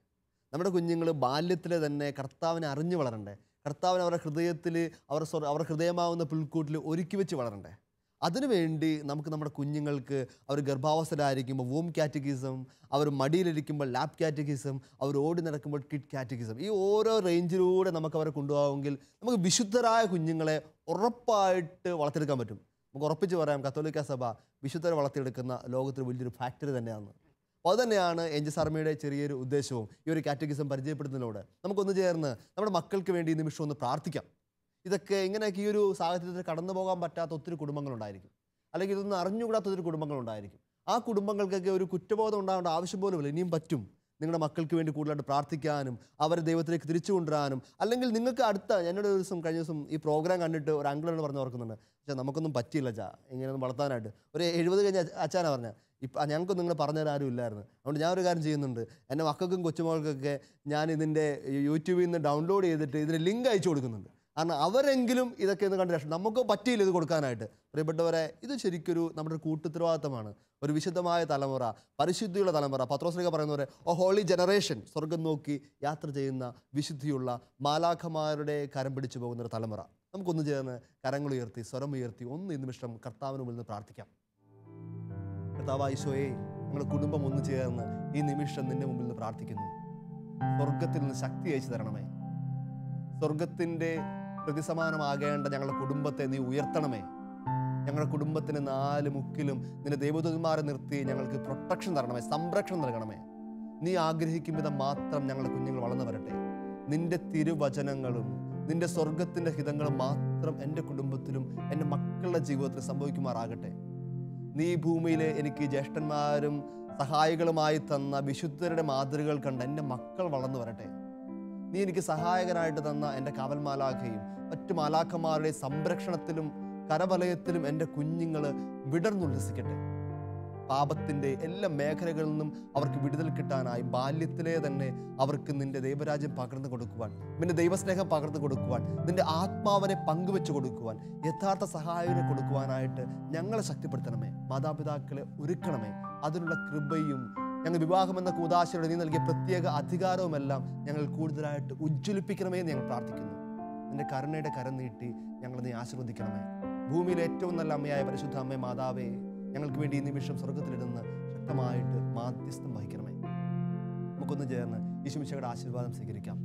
നമ്മുടെ കുഞ്ഞുങ്ങൾ ബാല്യത്തിലെ തന്നെ കർത്താവിനെ അറിഞ്ഞു വളരണ്ടേ? കർത്താവിനെ അവരുടെ ഹൃദയത്തിൽ, അവരുടെ ഹൃദയമാവുന്ന പുൽക്കൂട്ടിൽ ഒരുക്കി വെച്ച് വളരണ്ടേ? അതിനുവേണ്ടി നമുക്ക് നമ്മുടെ കുഞ്ഞുങ്ങൾക്ക് അവർ ഗർഭാവസ്ഥയിലായിരിക്കുമ്പോൾ വൂം കാറ്റഗിസം, അവർ മടിയിലിരിക്കുമ്പോൾ ലാബ് കാറ്റഗിസം, അവർ ഓടി നടക്കുമ്പോൾ കിഡ് കാറ്റഗിസം, ഈ ഓരോ റേഞ്ചിലൂടെ നമുക്ക് അവരെ കൊണ്ടുപോകുമെങ്കിൽ നമുക്ക് വിശുദ്ധരായ കുഞ്ഞുങ്ങളെ ഉറപ്പായിട്ട് വളർത്തിയെടുക്കാൻ പറ്റും. നമുക്ക് ഉറപ്പിച്ച് പറയാം, കത്തോലിക്ക സഭ വിശുദ്ധരെ വളർത്തിയെടുക്കുന്ന ലോകത്തിൽ വലിയൊരു ഫാക്ടറി തന്നെയാണ്. അപ്പോൾ അതുതന്നെയാണ് എൻജസ് ആർമിയുടെ ചെറിയൊരു ഉദ്ദേശവും. ഈ ഒരു കാറ്റഗിസം പരിചയപ്പെടുന്നതിലൂടെ നമുക്കൊന്ന് ചേർന്ന് നമ്മുടെ മക്കൾക്ക് വേണ്ടി ഈ നിമിഷം ഒന്ന് പ്രാർത്ഥിക്കാം. ഇതൊക്കെ ഇങ്ങനെയൊക്കെ ഈ ഒരു സാഹചര്യത്തിൽ കടന്നു പോകാൻ പറ്റാത്ത ഒത്തിരി കുടുംബങ്ങളുണ്ടായിരിക്കും, അല്ലെങ്കിൽ ഇതൊന്നും അറിഞ്ഞുകൂടാത്ത ഒത്തിരി കുടുംബങ്ങളുണ്ടായിരിക്കും. ആ കുടുംബങ്ങൾക്കൊക്കെ ഒരു കുറ്റബോധം ഉണ്ടാകേണ്ട ആവശ്യം പോലുമില്ല. ഇനിയും പറ്റും നിങ്ങളുടെ മക്കൾക്ക് വേണ്ടി കൂടുതലായിട്ട് പ്രാർത്ഥിക്കാനും അവരെ ദൈവത്തിലേക്ക് തിരിച്ചു കൊണ്ടുവരാനും. അല്ലെങ്കിൽ നിങ്ങൾക്ക് എന്നോട് ഒരു ദിവസം, കഴിഞ്ഞ ദിവസം ഈ പ്രോഗ്രാം കണ്ടിട്ട് ഒരു അങ്കിളെന്ന് പറഞ്ഞ് ഓർക്കുന്നുണ്ട്, പക്ഷേ നമുക്കൊന്നും പറ്റിയില്ല ഇങ്ങനെയൊന്നും വളർത്താനായിട്ട്. ഒരു 70 കഴിഞ്ഞ അച്ഛനാണ് പറഞ്ഞത്, ഇപ്പം ഞങ്ങൾക്കൊന്നും നിങ്ങൾ പറഞ്ഞുതരാൻ ആരും ഇല്ലായിരുന്നു. അതുകൊണ്ട് ഞാൻ ഒരു കാര്യം ചെയ്യുന്നുണ്ട്, എൻ്റെ മക്കൾക്കും കൊച്ചുമക്കൾക്കൊക്കെ ഞാൻ ഇതിൻ്റെ യൂട്യൂബിൽ നിന്ന് ഡൗൺലോഡ് ചെയ്തിട്ട് ഇതിന് ലിങ്ക് അയച്ചു കൊടുക്കുന്നുണ്ട്. കാരണം അവരെങ്കിലും ഇതൊക്കെ ഒന്ന് കണ്ട് രക്ഷ. നമുക്ക് പറ്റിയില്ല ഇത് കൊടുക്കാനായിട്ട്. പ്രിയപ്പെട്ടവരെ, ഇത് ശരിക്കൊരു നമ്മുടെ ഒരു കൂട്ടുത്തരവാദിത്തമാണ്. ഒരു വിശുദ്ധമായ തലമുറ, പരിശുദ്ധിയുള്ള തലമുറ. പത്രോസ്ലീഹ പറയുന്ന പോലെ ഹോളി ജനറേഷൻ, സ്വർഗം നോക്കി യാത്ര ചെയ്യുന്ന വിശുദ്ധിയുള്ള മാലാഖമാരുടെ കരം പിടിച്ചു പോകുന്ന ഒരു തലമുറ. നമുക്കൊന്ന് ചേർന്ന് കരങ്ങളുയർത്തി, സ്വരമുയർത്തി ഒന്ന് ഈ നിമിഷം കർത്താവിന് മുന്നിൽ നിന്ന് പ്രാർത്ഥിക്കാം. കർത്താവായ ഈശോയെ, ഞങ്ങളുടെ കുടുംബം ഒന്ന് ചേർന്ന് ഈ നിമിഷം നിന്റെ മുമ്പിൽ നിന്ന് പ്രാർത്ഥിക്കുന്നു. സ്വർഗത്തിൽ നിന്ന് ശക്തി അയച്ചു തരണമേ. സ്വർഗത്തിൻ്റെ പ്രതിസമാനമാകേണ്ട ഞങ്ങളുടെ കുടുംബത്തെ നീ ഉയർത്തണമേ. ഞങ്ങളുടെ കുടുംബത്തിന് 4 മുക്കിലും നിന്റെ ദൈവദൂതന്മാരെ നിർത്തി ഞങ്ങൾക്ക് പ്രൊട്ടക്ഷൻ തരണമേ, സംരക്ഷണം നൽകണമേ. നീ ആഗ്രഹിക്കും വിധം മാത്രം ഞങ്ങളുടെ കുഞ്ഞുങ്ങൾ വളർന്നു വരട്ടെ. നിന്റെ തിരുവചനങ്ങളും നിന്റെ സ്വർഗത്തിൻ്റെ ഹിതങ്ങളും മാത്രം എൻ്റെ കുടുംബത്തിലും എൻ്റെ മക്കളുടെ ജീവിതത്തിൽ സംഭവിക്കുമാറാകട്ടെ. നീ ഭൂമിയിലെ എനിക്ക് ജ്യേഷ്ഠന്മാരും സഹായികളുമായി തന്ന വിശുദ്ധരുടെ മാതൃകകൾ കണ്ട് എൻ്റെ മക്കൾ വളർന്നു വരട്ടെ. നീ എനിക്ക് സഹായകനായിട്ട് തന്ന എൻ്റെ കാവൽ മാലാഖയും മറ്റു മാലാഖമാരുടെ സംരക്ഷണത്തിലും കരവലയത്തിലും എൻ്റെ കുഞ്ഞുങ്ങൾ വിടർന്നുല്ലസിക്കട്ടെ. പാപത്തിൻ്റെ എല്ലാ മേഖലകളിൽ നിന്നും അവർക്ക് വിടുതൽ കിട്ടാനായി ബാല്യത്തിലെ തന്നെ അവർക്ക് നിന്റെ ദൈവരാജ്യം പകർന്നു കൊടുക്കുവാൻ, നിന്റെ ദൈവസ്നേഹം പകർന്നു കൊടുക്കുവാൻ, നിന്റെ ആത്മാവിനെ പങ്കുവെച്ച് കൊടുക്കുവാൻ, യഥാർത്ഥ സഹായനെ കൊടുക്കുവാനായിട്ട് ഞങ്ങളെ ശക്തിപ്പെടുത്തണമേ. മാതാപിതാക്കളെ ഒരുക്കണമേ. അതിനുള്ള കൃപയും ഞങ്ങൾ വിവാഹമെന്ന കൂദാശയുടെ നീ നൽകിയ പ്രത്യേക അധികാരവുമെല്ലാം ഞങ്ങൾ കൂടുതലായിട്ട് ഉജ്ജ്വലിപ്പിക്കണമേ എന്ന് ഞങ്ങൾ പ്രാർത്ഥിക്കുന്നു. നിന്റെ കരുണയുടെ കരം നീട്ടി ഞങ്ങൾ നീ ആശീർവദിക്കണമേ. ഭൂമിയിലെ ഏറ്റവും നല്ല അമ്മയായ പരിശുദ്ധ അമ്മേ മാതാവേ, ഞങ്ങൾക്ക് വേണ്ടി ഈ നിമിഷം സ്വർഗത്തിലിരുന്ന് ശക്തമായിട്ട് മാധ്യസ്ഥം വഹിക്കണമേ. നമുക്കൊന്ന് ചേർന്ന് യേശുമിശിഹായുടെ ആശീർവാദം സ്വീകരിക്കാം.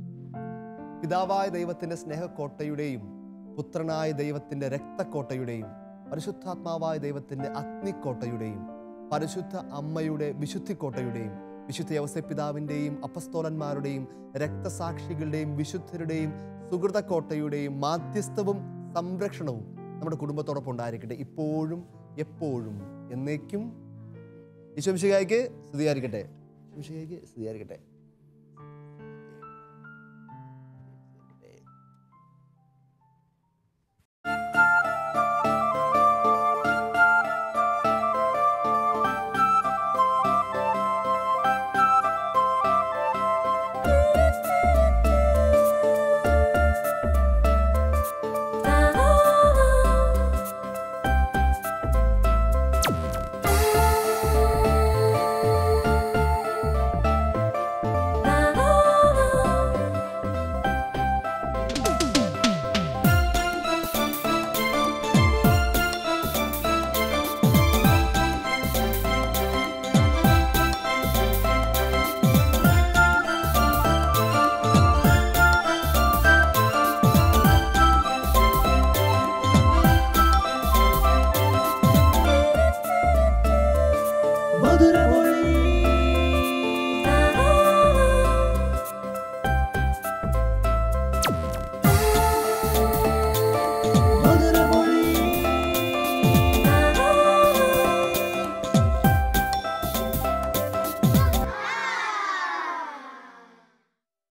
പിതാവായ ദൈവത്തിൻ്റെ സ്നേഹക്കോട്ടയുടെയും പുത്രനായ ദൈവത്തിൻ്റെ രക്തക്കോട്ടയുടെയും പരിശുദ്ധാത്മാവായ ദൈവത്തിൻ്റെ അഗ്നിക്കോട്ടയുടെയും പരിശുദ്ധ അമ്മയുടെ വിശുദ്ധിക്കോട്ടയുടെയും വിശുദ്ധ യൗസേപ്പിതാവിൻ്റെയും അപ്പസ്തോലന്മാരുടെയും രക്തസാക്ഷികളുടെയും വിശുദ്ധരുടെയും സുഹൃതക്കോട്ടയുടെയും മാധ്യസ്ഥവും സംരക്ഷണവും നമ്മുടെ കുടുംബത്തോടൊപ്പം ഉണ്ടായിരിക്കട്ടെ, ഇപ്പോഴും എപ്പോഴും എന്നേക്കും. ഈശോ മിശിഹായ്ക്ക് സ്തുതിയായിരിക്കട്ടെ. ഈശോ മിശിഹായ്ക്ക് സ്തുതിയായിരിക്കട്ടെ.